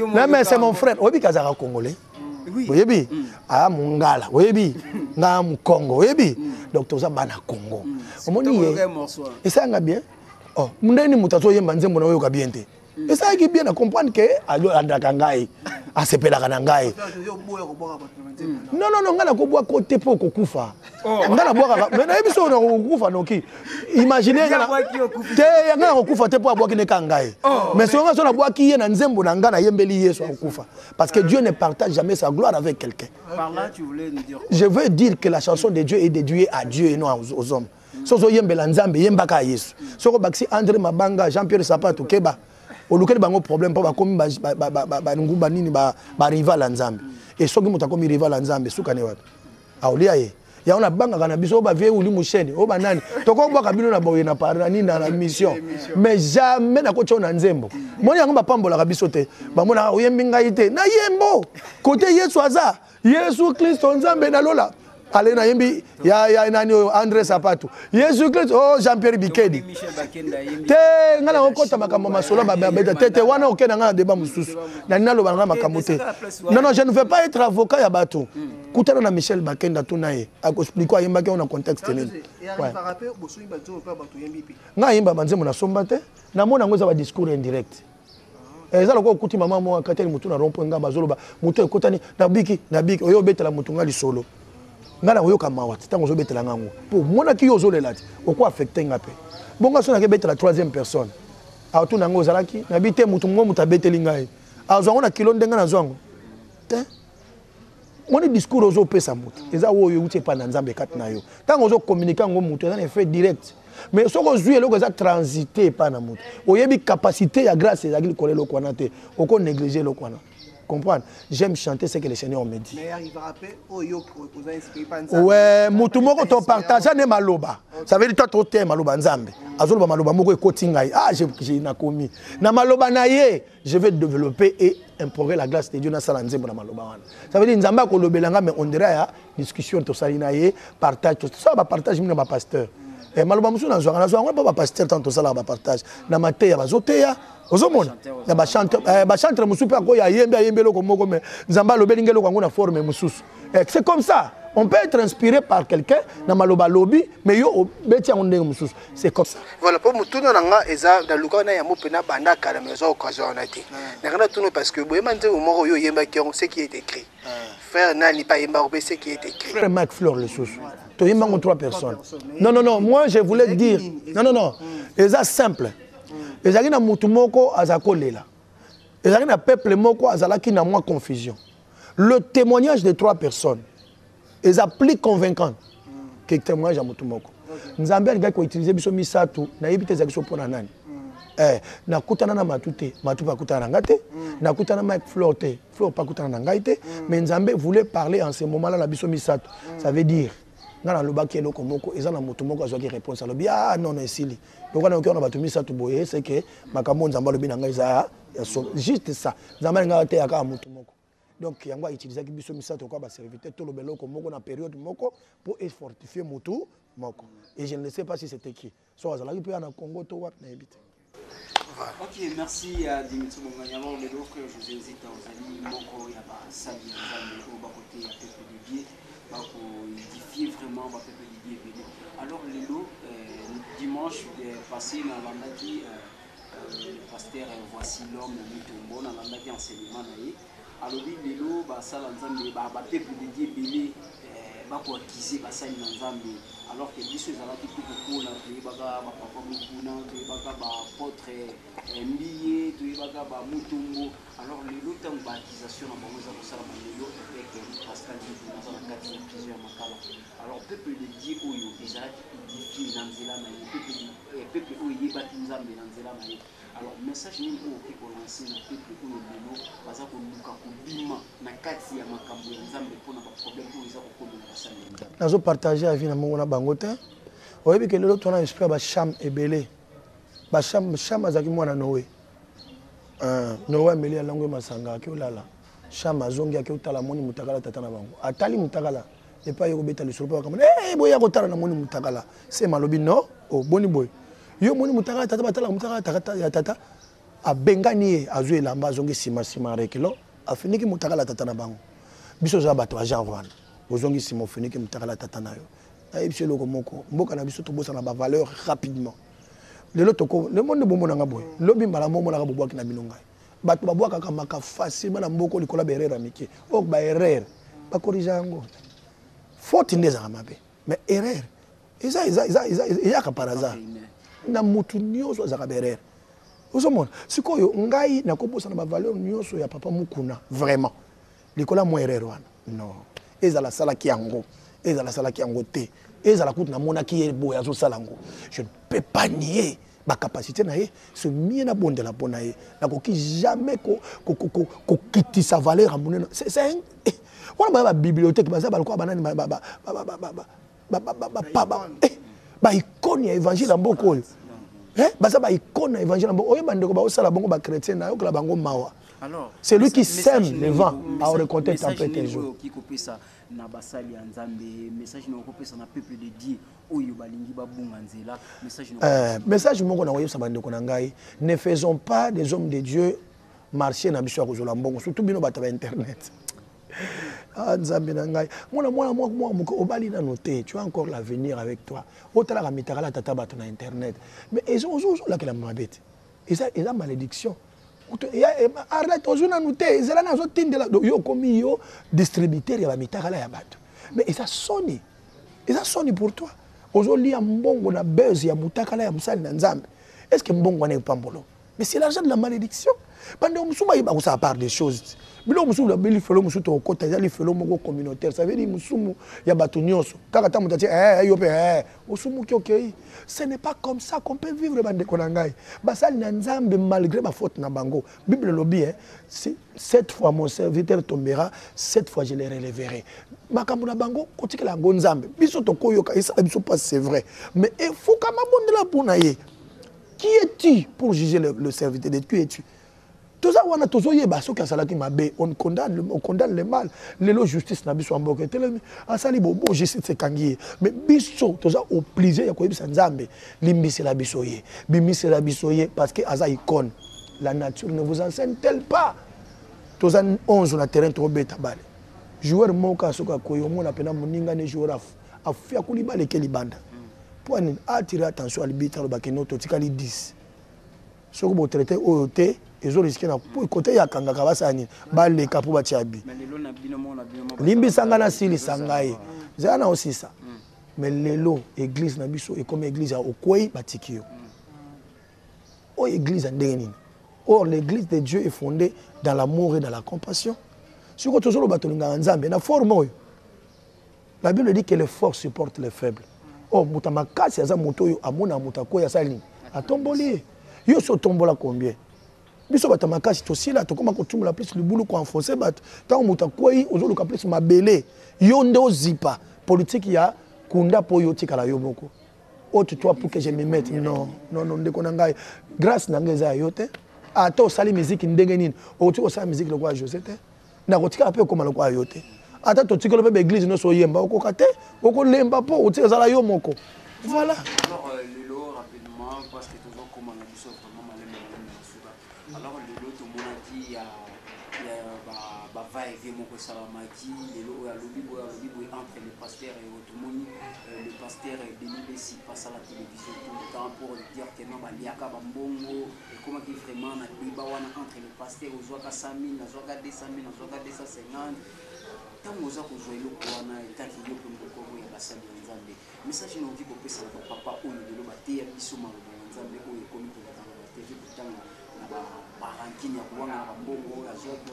[SPEAKER 1] non, mais c'est mon frère. Oui, Kazara Congolais. Oui, ah, Mongala. Oui, na Congo. Oui, donc tout ça, bana Congo. Et ça va bien. Oh, Mundeni Mutato Yembanze Mono Gabiente. Et ça qui bien à comprendre que Alo Andakangai, à Sepelakanangai. Non, on a boire côté pour Kokufa. On a boire, mais on a Kokufa Noki. Imaginez, il y a un Kokufa pour boire qui Kangai. Mais si on a boire qui est un Zembo Nangana Yembeli sur Kokufa. Parce que Dieu ne partage jamais sa gloire avec quelqu'un.
[SPEAKER 2] Par là, tu voulais nous dire quoi?
[SPEAKER 1] Je veux dire que la chanson de Dieu est dédiée à Dieu et non aux hommes. Sozo Yembela Nzambe, Yembaka Yesu. Soko Baxi André Mabanga, Jean-Pierre Sapato, Keba. Au lieu de problème pour comme rival Nzambe et ceux qui m'ont comme rival Nzambe soukane wapi aulia ye ya on a banga kana biso ba vie uli musheni o banani to ko boka bino na boye na parani na mission mais jamais na ko chona nzembo moni yango ba pambola ka biso te ba mona oyembi ngai te na yembo côté Yesu aza Yesu Kristo Nzambe na lola allez na yembi ya nani André Sapato Yesu Kristo oh Jean-Pierre Bikedi te ngala okota makambo masolo ba beta tete wana okena ngala débat mususu na nalo banga makambo te non je ne veux pas être avocat ya bato kutana na Michel Bakenda tunaye akoexpliquer ayemba ke on contexte nini nga yemba banzemo na somba te na mona ngoza ba discours indirect ezala ko kuti mama mo akateli mutu na rompo ngamba zoloba mutu ekotani na biki oyo betela mutu ngali solo ngana oyoka mawati tango zo betela ngango pour mona ki yozo lelati oko affecter ngape bonga sona ke betela troisième personne auto nango zalaki na bité mutu ngo muta beteli ngai azwango na kilo ndenga na zwango te moni discours ozo pesa mutu eza oyo uti pa na Nzambe kat na yo tango zo communiquer ngo mutu eza effet direct mais soko zui eloko eza transiter pa na mutu oyebi capacité ya grâce ezaki likolelo kwana te oko négliger lo kwana. Comprendre? J'aime chanter ce que le Seigneur me dit. Ouais, mutumoko to partage ne maloba. Ça veut dire toi trop t'es maloba nzambe. Azoloba maloba moko ekoti ngai. Ah j'ai na komi. Na maloba na ye, je vais développer et importer la grâce de Dieu na sala nzembo na maloba wana. Ça veut dire nzamba ko lobelanga mais on dirait ya discussion to sali na ye, partage to ça ba partage mina ba pasteur. Et maloba musu na zwanga pas ba pasteur tant to sala ba partage. Na mateya bazoteya. Ozomona. Na ba chanteur musu pe ko ya yembe loko moko mais nzamba lobelingelo ko ngona forme mususu. C'est comme ça. On peut être inspiré par quelqu'un dans maloba lobby, mais yo c'est comme ça.
[SPEAKER 4] Voilà, pour nous, tout le monde est dans le cas où il y a un banda à la maison occasion on a été. Parce que ce qui est écrit. Frère Nani pas ce qui est écrit.
[SPEAKER 1] Frère Mac Fleur le sous. Tu y a 3 personnes. Non, moi je voulais dire. Non. C'est simple. Les gens qui ont mutu moko azakolela. Les gens qui ont peuple moko azalaki na moi confusion. Le témoignage de 3 personnes. Ils appliquent convaincant que témoignage à Mutumoko. Nous avons utilisé biso misatu na yebite za biso pona nani. Na kutana na matute, matu pa kutana ngate, na kutana ma Fleur te, Fleur pa kutana ngaite, mais Nzambe voulait parler en ce moment-là na biso misatu. Ça veut dire ngana lobaki eloko moko eza na Mutumoko azwaki réponse alobi ah non esili. Donc on a encore na batu misatu boye c'est que makambo Nzamba lobi na ngai za juste ça. Nzamba ngate aka Mutumoko. Donc, il y a utilisé biso misato kwa ba serviteur tout le beloko moko na période moko pour fortifier motu moko. Et je ne sais pas si c'était qui. Soit ça là peut en Congo to wap na ebite.
[SPEAKER 2] OK, merci à Dimitri Monganyama on est l'autre je vous invite aux amis moko ya ba sali nzambe au ba côté ya peuple de Dieu ba ko édifier vraiment ba peuple de Dieu béni. Alors lelo dimanche passé na landaki le pasteur voici l'homme Mutombo na landaki enseignement na ye. Alors lelo basala nzambe ba peuple de Dieu belé bako akiser basali na nzambe alors que biso ezalaki tout kokola toyebaka bapapa mokuna toyebaka baapôtre mbiye toyebaka bamutombo alors lelo ntango baakisation na bango eza kosalama lelo avec Pascal Bibu naza na kati ya prison ya makala alors peuple de Dieu oyo ezalaki édifié na nzela na ye peuple oyo eyebaki nzambe na nzela na ye. Alors message nini oyo okoki kolancer na peuple oyo lelo baza koluka kobima na kati ya makambo ya nzambe mpona baproblème oyo eza kokomela basali ya nzambe
[SPEAKER 1] nazo partager avis na mongo na bango te oyebi ke lelo tona esprit basham ebele basham azalaki mwana Noé Noé ameli alango masanga ake olala sham azongi ake otala moni mutakala tata na bango atali mutakala epa ye kobeta lisolo mpo bakamona boya kotala na moni mutakala se malobi no boni boy yo moni mutakala tata batala mutakala ya tata abengani ye azwi elamba azongi sima rekelo afiniki mutakala tata na bango biso za bato ba genre wana ozongi sima ofiniki mutakala tata na yo ayebisi eloko moko mboka na biso tobosa na ba valeur rapidement lelo toko le monde bombo na ngaboy lobi mbala momo na kabobwaki na bino ngai bato babwaka kamaka facilement na mboko likola ba erreur amike ok ba erreur ba corriger yango faute ndeza mabe mais erreur eza ka par hasard na mutu nyonso azaka ba erreur ozomona sikoyo ngai nakobosa na ba valeur nyonso ya papa mukuna vraiment likola mo erreur wana non ezala sala ki yango te ezala kutu na mona ki yebo yazo sala ngo je ne peux pas nier ma capacité na ye ce mien na bonde la bona ye na koki jamais ko quitter sa valeur amonena c'est un wana ba bibliothèque baza balko banani ba icône ya évangile mboko oyo baza ba icône ya évangile mboko oyo bandeko ba osala bongo ba chrétien na yo kala bango mawa. Alors, c'est lui qui sème le vent à récolter tempête et jour.
[SPEAKER 2] Na basali ya nzambe message na okopesa na peuple de Dieu oyo balingi babunga nzela
[SPEAKER 1] message moko na oyebisa bandeko na ngai ne faisons pas des hommes de Dieu marcher na biso ya kozola mbongo surtout bino bato ba internet nzambe na ngai mwana moko obali na noté tu as encore l'avenir avec toi otala ka mitakala tata bato na internet mais ils ont la que la mabete ils malédiction. Arrête aujourd'hui nous te ezala na zo tindela yo komi yo distributeur ya mitakala ya bato mais ça sonne pour toi ozoli ya mbongo na buzz ya mutakala ya musali na nzambe est-ce que mbongo na epambolo Mais c'est l'argent de la malédiction. Pendant que ça part des choses. Mais là, il fait le communautaire. Ça veut dire qu'il y a ce n'est pas comme ça qu'on peut vivre. Malgré ma faute. La Bible lobby, 7 fois mon serviteur tombera, 7 fois je les relèverai. C'est vrai. Mais il faut que je qui es-tu pour juger le serviteur de qui es-tu? On condamne le mal. La justice n'a pas de justice. Mais biso, tu as obligé à parce que Aza icône. La nature ne vous enseigne-t-elle pas? Tu as 11 sur le terrain, tu as bêta balle. Joueur Moka Soka Koyo, mon appel Moninga ne joueur a fait à Kouliba les Kelibanda. Pour attirer attention à l'arbitre, il y a 10. Ce que vous traitez au thé, ils ont risqué de côté ya kanga kabasani bale kapu bachabi limbi sangana sili sangai zana aussi ça mais lelo église na biso et comme église à okwei batikio o église ndeni. Or l'église de Dieu est fondée dans l'amour et dans la compassion. Si vous toujours batolinga nzambe na forme la Bible dit que les forts supportent les faibles. Oh mutamakasi aza moto yo amona mutako ya sali atomboli yo so tombola combien biso batamakasi to sila to koma ko tumula plus le boulot ko enfoncer bat tant mutako yi ozo luka plus mabele yo ndo zipa politique ya kunda po yo tikala yo moko autre toi pour que je me mette non ndeko na ngai grâce na ngai za yo te ata osali musique ndenge nini oti osala musique le kwa José te na kotika pe koma le kwa yo te ata to tikolo pe église no so yemba okoka te okolemba po otika zala yo moko voilà.
[SPEAKER 2] Alors Lelo rapidement parce que toujours comment la biso vraiment malema alors Lelo tout le monde dit il y a va et vient moko salamaki Lelo ya lobi entre le pasteur et tout le monde le pasteur Denis Bessi passe à la télévision tout le temps pour dire que non baliaka bambongo et comment qui vraiment na débat wana entre le pasteur ozwaka 100 000 nazwaka 200 000 nazwaka 250 tango oza kozwa eloko wana etaki yo mpe mokoko ya basali ya nzambe message naoki kopesa na papa oyo lelo bateya biso maloba ya nzambe oyo ekomi kolekana batv kotanga na barankine ya kowanga na bambongo oyo azwaki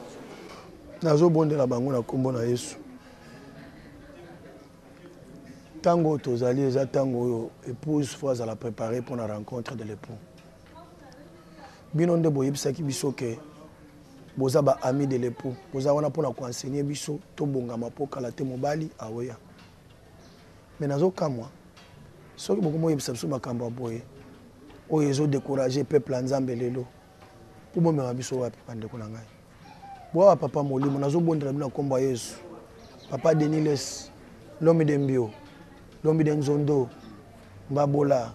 [SPEAKER 1] nazobondela bango na kombo na Yesu tango tozali eza tango oyo épouse fois azala préparé pour la rencontre de l'époux bino nde boyebisaki biso ke boza ba ami de l'époux boza wana pour ko enseigner biso to bongama po kala te mobali aweya mais nazo kamwa soki boko moyebisa biso makambo boye oyo ezo décourager peuple nzambe lelo po bomema biso wapi bandeko na ngai boa papa molimo nazo bondela bino kombo Yesu papa Deniles l'homme de Mbio l'homme de Nzondo Mbabola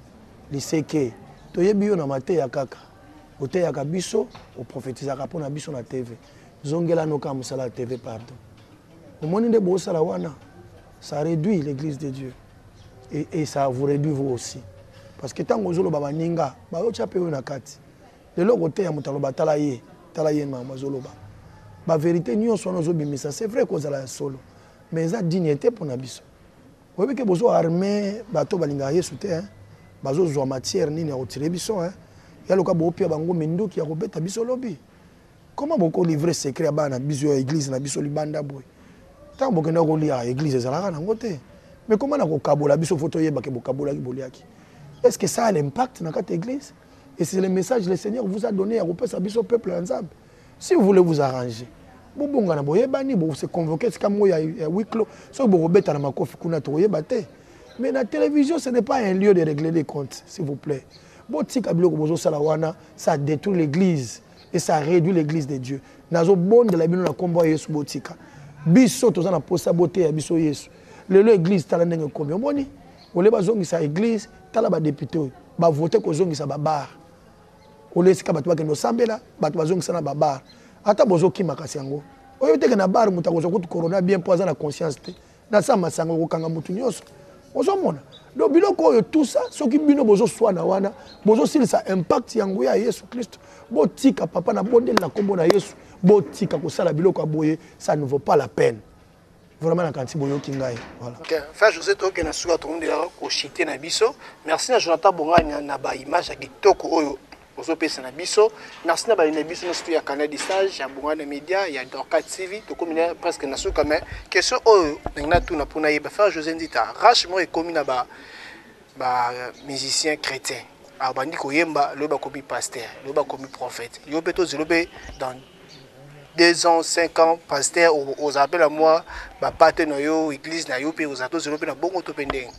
[SPEAKER 1] Liseke toyebi yo na mate ya kaka oteyaka biso oprophétisaka pona biso na TV zongela noka musala TV pardon omoni nde bo sala wana ça réduit l'église de Dieu et ça vous réduit vous aussi parce que tango zolo baba ninga ba yo chape yo na kati lelo koteya mutalo batala ye mama zolo ba vérité nyonso no zo bimisa c'est vrai ko zala solo mais ça dignité pona biso oyebi ke bozo armé bato balinga Yesu te hein bazo zo matière nini ya retirer biso hein ya loka bo pia bango mendoki ya kobeta biso lobi comment boko livrer secret bana biso ya église na biso libanda boy tant boko na ko lia église ezalaka na ngote mais comment na ko kabola biso photo yeba ke bokabola ki boliaki est-ce que ça a l'impact dans cette église et c'est le message que le Seigneur vous a donné à repasser biso peuple ensemble si vous voulez vous arranger bobonga na boyebani bo se convoquer c'est comme ya huis clos so bo robeta na makofi kuna to yebate mais la télévision ce n'est pas un lieu de régler des comptes s'il vous plaît. Ça détruit l'église et ça réduit l'église de Dieu. Nazo bon de la bino na kombo Yesu botika. Biso toza na posa bote ya biso Yesu. Lelo église tala ndenge combien boni. Ole bazongisa église tala ba député ba voter ko zongisa ba bar. Ole sika batu ba kendo sambela batu bazongisa na ba bar. Ata bozo kimakasi yango. Oyo teke na bar mutakozo kutu corona bien poza na conscience te. Na sa masango ko kanga mutu nyoso. Ozomona. Donc biloko tout ça ce qui bino bozo swana wana bozo sili ça impact yango ya Yesu Christ botika papa na bondeli na kombo na Yesu botika ko sala biloko aboye ça ne vaut pas la peine vraiment na kanti boyo kingai voilà.
[SPEAKER 4] OK frère José to ke na suka to ndela ko chité na biso merci na Jonathan Bongani na ba image ya kitoko oyo ozopesa na biso merci na balina biso nosto ya canal du sage ya Bongwana Media ya Dorka TV to komina presque na suka mais question oyo na tuna pona yeba faire José Ndita rachement et comme na ba musicien chrétien abandi koyemba lo ba komi pasteur lo ba komi prophète yo beto zelobe dans 2 ans 5 ans pasteur aux appels à moi ba pater na yo église na yo pe aux atos zelobe na bongo to pendeng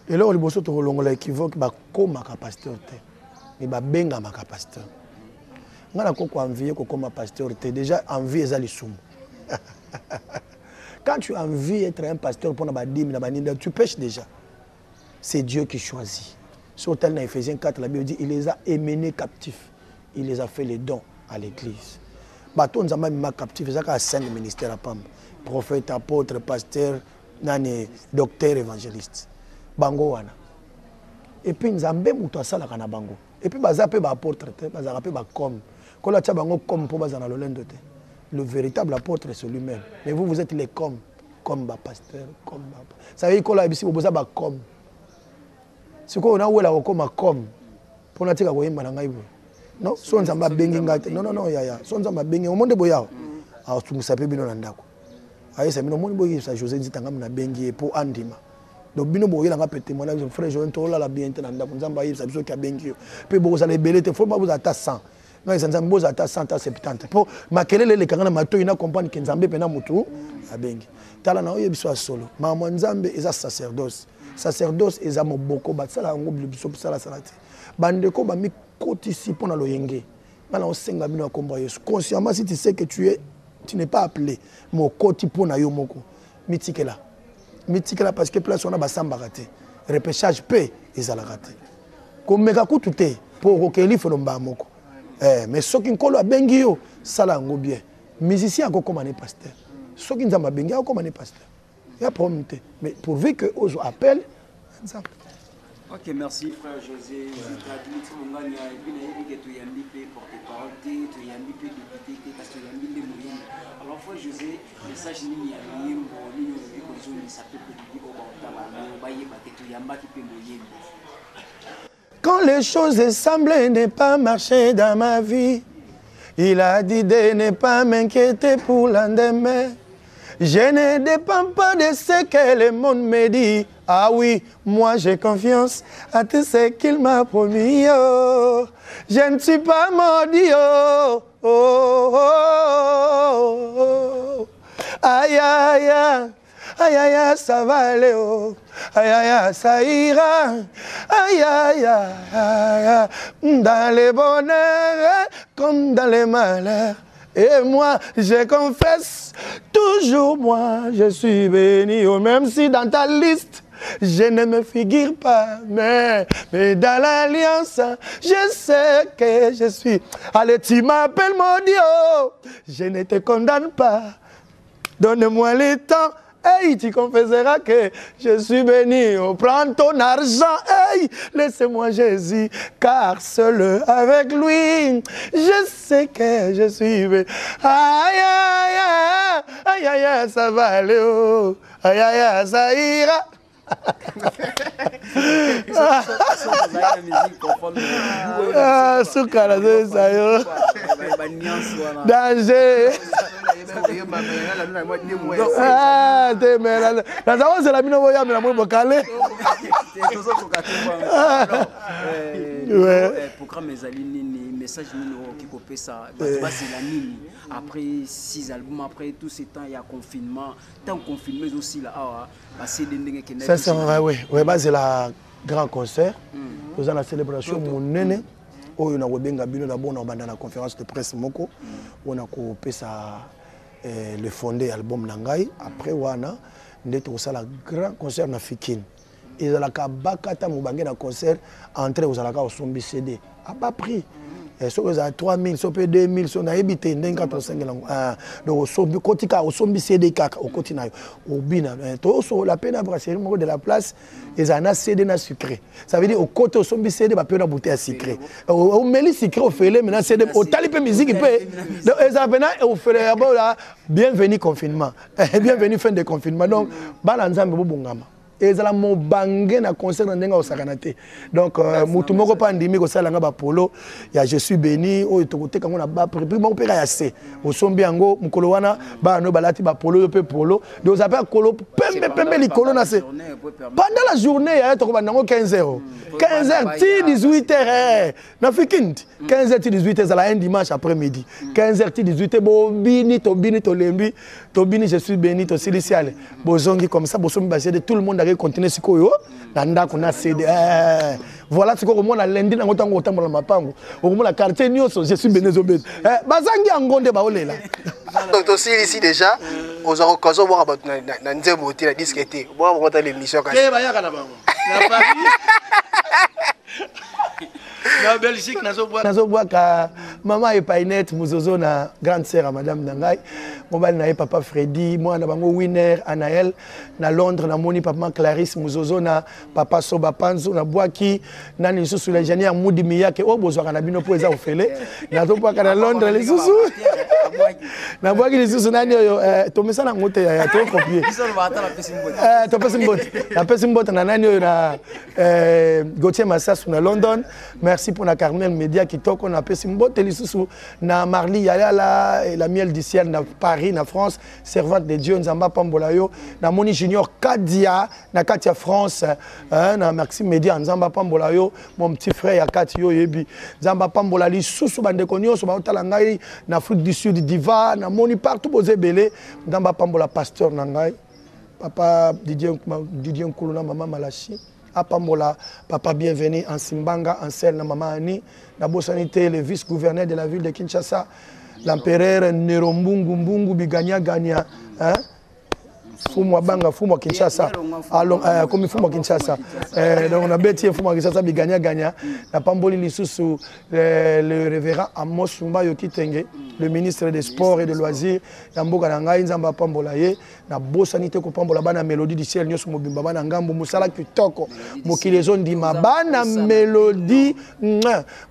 [SPEAKER 1] et là on liboso to longola équivoque ba koma ka pasteur te mais ba benga ma ka pasteur ngana ko envier ko koma pasteur te déjà envie ezali sumu quand tu as envie d'être un pasteur pour na ba dim na ba ninda tu pêches déjà. C'est Dieu qui choisit. Sur tel dans Ephésiens 4, la Bible dit il les a émenés captifs. Il les a fait les dons à l'église. Baton Zamba m'a captif, c'est ça 5 ministères à Pam. Prophète, apôtre, pasteur, docteur, évangéliste. Bango wana. Et puis Nzambe muto sala kana bango. Et puis bazape ba apôtre, bazape ba comme. Kola tia bango comme pour bazana lolendo te. Le véritable apôtre c'est lui-même. Mais vous êtes les comme ba pasteur, comme ba. Ça veut dire kola bisi boza ba comme. C'est quoi on a où là comme comme pour na tika koyemba na ngai bo non so nzamba bengi ngate non ya so nzamba bengi o monde boya a tumusa pe bino na ndako ayesa bino monde boyi sa José Ndita ngam na bengi pour andima donc bino boyela nga pété mon ami frère José to la bien na ndako nzamba yisa biso ka bengi pe bo za lebelete faut pas vous ata 100 ngai nzamba boza ata 100 ata 70 pour makelele le kanga na mato ina comprendre que nzambe pe na mutu a bengi tala na oyebiso solo mama nzambe eza sacerdoce sacerdoce eza moboko basala ngo biso sala salati bandeko ba mi kotisi pona loyenge bana osenga bino akomba Yesu consciemment si tu sais que tu n'es pas appelé mo koti pona yo moko mitikela parce que place on a basamba raté repêchage pe ezala raté komeka kutute pour kokeli folomba moko mais soki nkolo abengi yo sala ngo bien musicien akokoma ne pasteur soki nzamba bengi akokoma ne pasteur. Il y a problème. Mais pourvu que Ozo appelle,
[SPEAKER 2] ok, merci frère José. Alors frère José, message
[SPEAKER 1] quand les choses semblent ne pas marcher dans ma vie, il a dit de ne pas m'inquiéter pour l'endemain. Je ne dépends pas de ce que le monde me dit. Ah oui, moi j'ai confiance à tout ce qu'il m'a promis. Oh. Je ne suis pas maudit. Oh. Oh, oh, oh. Aïe, aïe, aïe. Aïe, aïe, aïe, ça va aller. Oh. Aïe, aïe, aïe, ça ira. Aïe, aïe, aïe, aïe. Dans les bonheurs comme dans les malheurs. Et moi, je confesse, toujours moi, je suis béni. Oh, même si dans ta liste, je ne me figure pas. Mais dans l'alliance, je sais que je suis. Allez, tu m'appelles mon Dieu. Je ne te condamne pas. Donne-moi le temps. Hey, tu confesseras que je suis béni. Oh, prends ton argent. Hey, laisse-moi Jésus, car seul avec lui, je sais que je suis béni. Aïe, aïe, aïe, aïe, aïe, ça va aller. Oh. Aïe, aïe, aïe, ça ira. Danger.
[SPEAKER 2] Programme message qui copie ça après 6 albums après tout ce temps il y a confinement tant confinement aussi là c'est
[SPEAKER 1] oui c'est la grand concert nous avons la célébration mon nene oyo na webenga bino na bona banda na conférence de presse moko on a coupé ça le fondé album nangai après wana ndeto osala grand concert na Fikine ezalaka bakata mubange na concert entrée ozalaka osombi CD à bas prix so que 3000 so pe 2000 so na ebité ndenga to sengela donc osombi kotika osombi CD kaka okoti nayo obina to so la peine brasserie moko de la place ezana CD na sucré ça veut dire au côté osombi CD ba pe na bouteille sucré au meli sucré au fele maintenant CD au tali pe musique pe donc ezabena au fele là bienvenue confinement bienvenue fin de confinement donc bala nzambe bobongama ezala mobange na concert na ndenga osakana te. Donc mutu moko pa ndimi ko sala nga ba polo ya je suis béni o tokoteka ngona ba prix moko peka ya se. Osombi yango mukolo wana ba no balati ba polo yo pe polo. Donc ça peut kolo pembe likolo na se. Pendant la journée ya to ko bandango 15h. 15h ti 18h. Na fikindi 15h ti 18h ça la un dimanche après-midi. 15h ti 18h bobini to lembi to bini je suis béni to silicial. Bozongi comme ça bosombi ba de tout le monde a continuer sikoyo na ndako na CD. Voilà ce que au monde a lundi na ngotango otambola mapango. Au monde la quartier nyoso je suis béni zobé. Bazangi angonde ba olela.
[SPEAKER 4] Donc aussi ici déjà aux occasions voir na nzembo ti la disquette. Bon on l'émission quand
[SPEAKER 3] même. Eh ba ya kana bango. Na Paris. Na Belgique nazo bois ka maman et Painette muzozo na grande sœur à madame Nangai. Mobile na papa Freddy, moi na bango winner Anaël na Londres na moni papa Clarisse muzozo na papa Soba Panzo na boaki na nisu sur l'ingénieur Moudi Miyake o bozwa na bino po eza ofele. Nazo bois ka na Londres les susu. Na boaki les susu nani yo to mesa na ngote ya to copier. To pesimbote. Na pesimbote na nani yo na Gauthier Massas na London. Merci pour la Carmel Média qui toque on a pesimbote les susu na Marly Yala la miel du ciel na Paris na France servante de Dieu Nzamba Pambolayo na Moni Junior Kadia na Katia France na Maxime Média Nzamba Pambolayo mon petit frère ya Katio yebi Nzamba Pambola li susu bande konyo so ba otala ngai na Afrique du Sud diva na Moni partout bozé belé Nzamba Pambola pasteur na ngai papa Didier Nkuluna maman Malachi Apambola papa bienvenue en Simbanga en Sel na maman Ani na Bosanité le vice-gouverneur de la ville de Kinshasa l'empereur Nerombungu Mbungu Biganya Ganya hein Fumwa Banga Fumwa Kinshasa alors comme Fumwa Kinshasa donc on a bêti Fumwa Kinshasa Biganya Ganya na Pamboli lisusu le révérend Amos Mbayo Kitenge le ministre des Sports et des Loisirs Yamboka Nanga Nzamba Pambola ye na Bosanité ko Pambola bana mélodie du ciel nyoso mobimba bana ngambo musala kitoko mokilezo ndima bana mélodie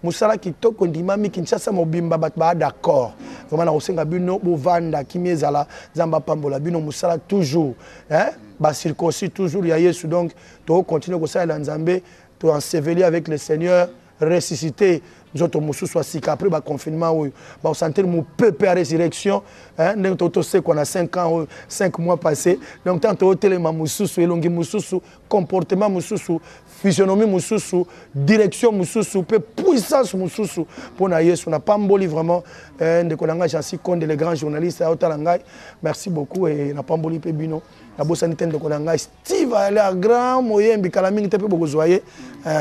[SPEAKER 3] musala kitoko ndima mi Kinshasa mobimba bat ba d'accord vraiment na osenga bino bovanda kimezala Nzamba Pambola bino musala toujours hein ba circoncis toujours ya Yesu donc to continuer ko ça la Nzambe to ensevelir avec le Seigneur ressusciter nous autres mususu soit après ba confinement ou ba sentir mon peuple à résurrection hein donc toto sait qu'on a 5 ans 5 mois passés donc tant au téléma mususu elongi mususu comportement mususu physionomie mususu direction mususu peu puissance mususu pour na Yesu na pamboli vraiment de kolanga jansi konde les grands journalistes à Otalangai merci beaucoup et na pamboli pe bino na bosanité de kolanga Steve a l'air grand moyen bikalaming te pe bozoyer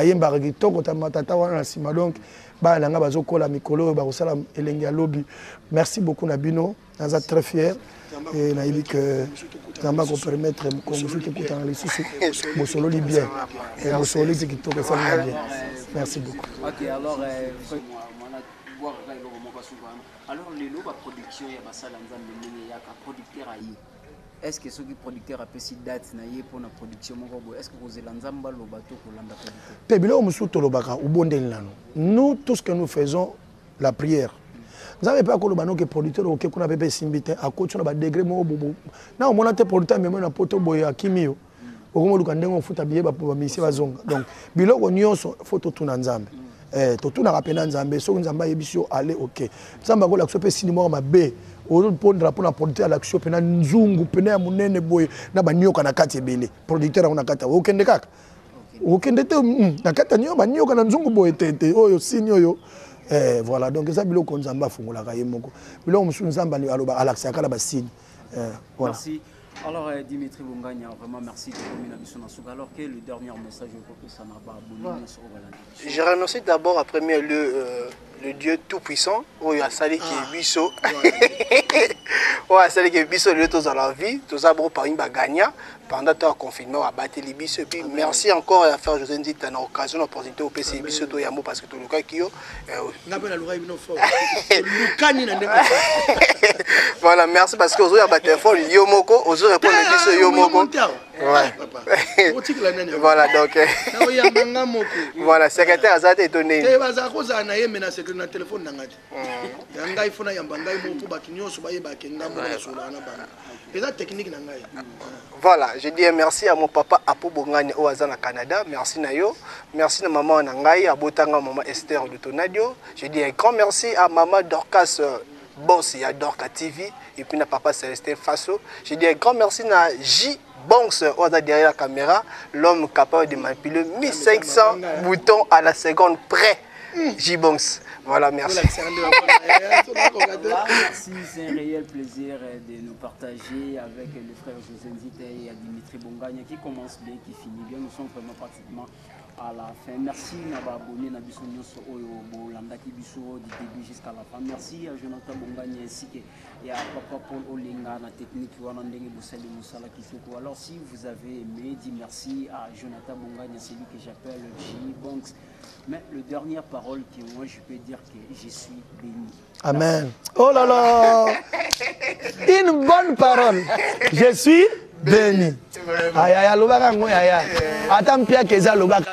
[SPEAKER 3] yemba rigito ta matata wana sima donc ba nanga bazokola mikolo ba kosala elenge ya lobby merci beaucoup Nabino naza très fier et naïbi que Namba ko permettre ko musuki kutana les sous bosolo li bien et bosolo li kitoko ça bien merci beaucoup.
[SPEAKER 2] OK alors alors les lots ba production ya basala nzambe ndenge ya ka producteur ayi est-ce que ceux qui producteurs appellent si date na yé pour la production est-ce que vous êtes l'ensemble le bateau pour l'anda producteur
[SPEAKER 1] tebilo musuto lobaka ubondeli nano nous tout ce que nous faisons la prière nous n'avons pas que le bano que producteur OK qu'on a bébé simbité à côté on a degré mo bobo na on a te producteur même na poto boya kimio okomo lukandengo futa biye ba misi bazonga donc biloko nyonso photo tuna nzambe to tuna rapena nzambe so nzamba yebisio aller OK nzamba ko la so pe sinimo mabe on pondra pour la producteur l'action pena nzungu pena munene boy na banyoka na kati ebele producteur on akata okende kaka okende te na kata nyo banyoka na nzungu boy tete oyo sinyo yo voilà donc ça biloko nzamba fungola ka yemoko biloko musu nzamba ni aloba alaxia kala basini
[SPEAKER 2] voilà. Merci. Alors Dimitri Bongania, vraiment merci de venir à Souga. Alors quel est le dernier message que ça n'a pas abonné sur Ovalandi?
[SPEAKER 4] Je remercie d'abord à premier lieu le Dieu tout-puissant, où il y a Sali qui est biso. Ouais, Sali qui est biso, le tous dans la vie, tous à par une bagagna pendant le confinement à battre les biso. Puis merci encore à faire José Ndita dans l'occasion d'opportunité au PC biso to yamo parce que tout le cas qui yo. Voilà, merci parce que aujourd'hui à battre fort Yomoko, aujourd'hui répondre biso Yomoko. Ouais. Voilà donc. Voilà, secrétaire Azate étonné.
[SPEAKER 3] Na téléphone nangati yanga ifuna yamba ngai moto bakinyo so baye bakenga mo so na bana eza technique nangai.
[SPEAKER 4] Voilà, Je dis merci à mon papa Apo Bongani au Azana Canada. Merci Nayo. Merci à maman Nangai, à Botanga, maman Esther de Tonadio. Je dis un grand merci à maman Dorcas Boss et à Dorca TV. Et puis à papa Célestin Faso. Je dis un grand merci à J. Bonks, derrière la caméra, l'homme capable de manipuler 1500 boutons à la seconde près. J-Bonks. Voilà, merci.
[SPEAKER 2] Merci, c'est un réel plaisir de nous partager avec le frère José Nzite et Dimitri Bongania qui commence bien, qui finit bien. Nous sommes vraiment pratiquement à la fin. Merci à abonné à Bisso Nyonso Oyo Bolanda Kibiso du début jusqu'à la fin. Merci à Jonathan Bongania ainsi que à Papa Paul Olenga, la technique Wanandenge Boussali Moussala Kisoko. Alors si vous avez aimé, dis merci à Jonathan Bongania, celui que j'appelle J-Bonks. Mais le dernière parole que moi je peux dire que je suis béni.
[SPEAKER 1] Amen. Oh là là. Une bonne parole. Je suis béni. Aïe aïe, l'obaka ngoya. Attends Pierre Keza l'obaka.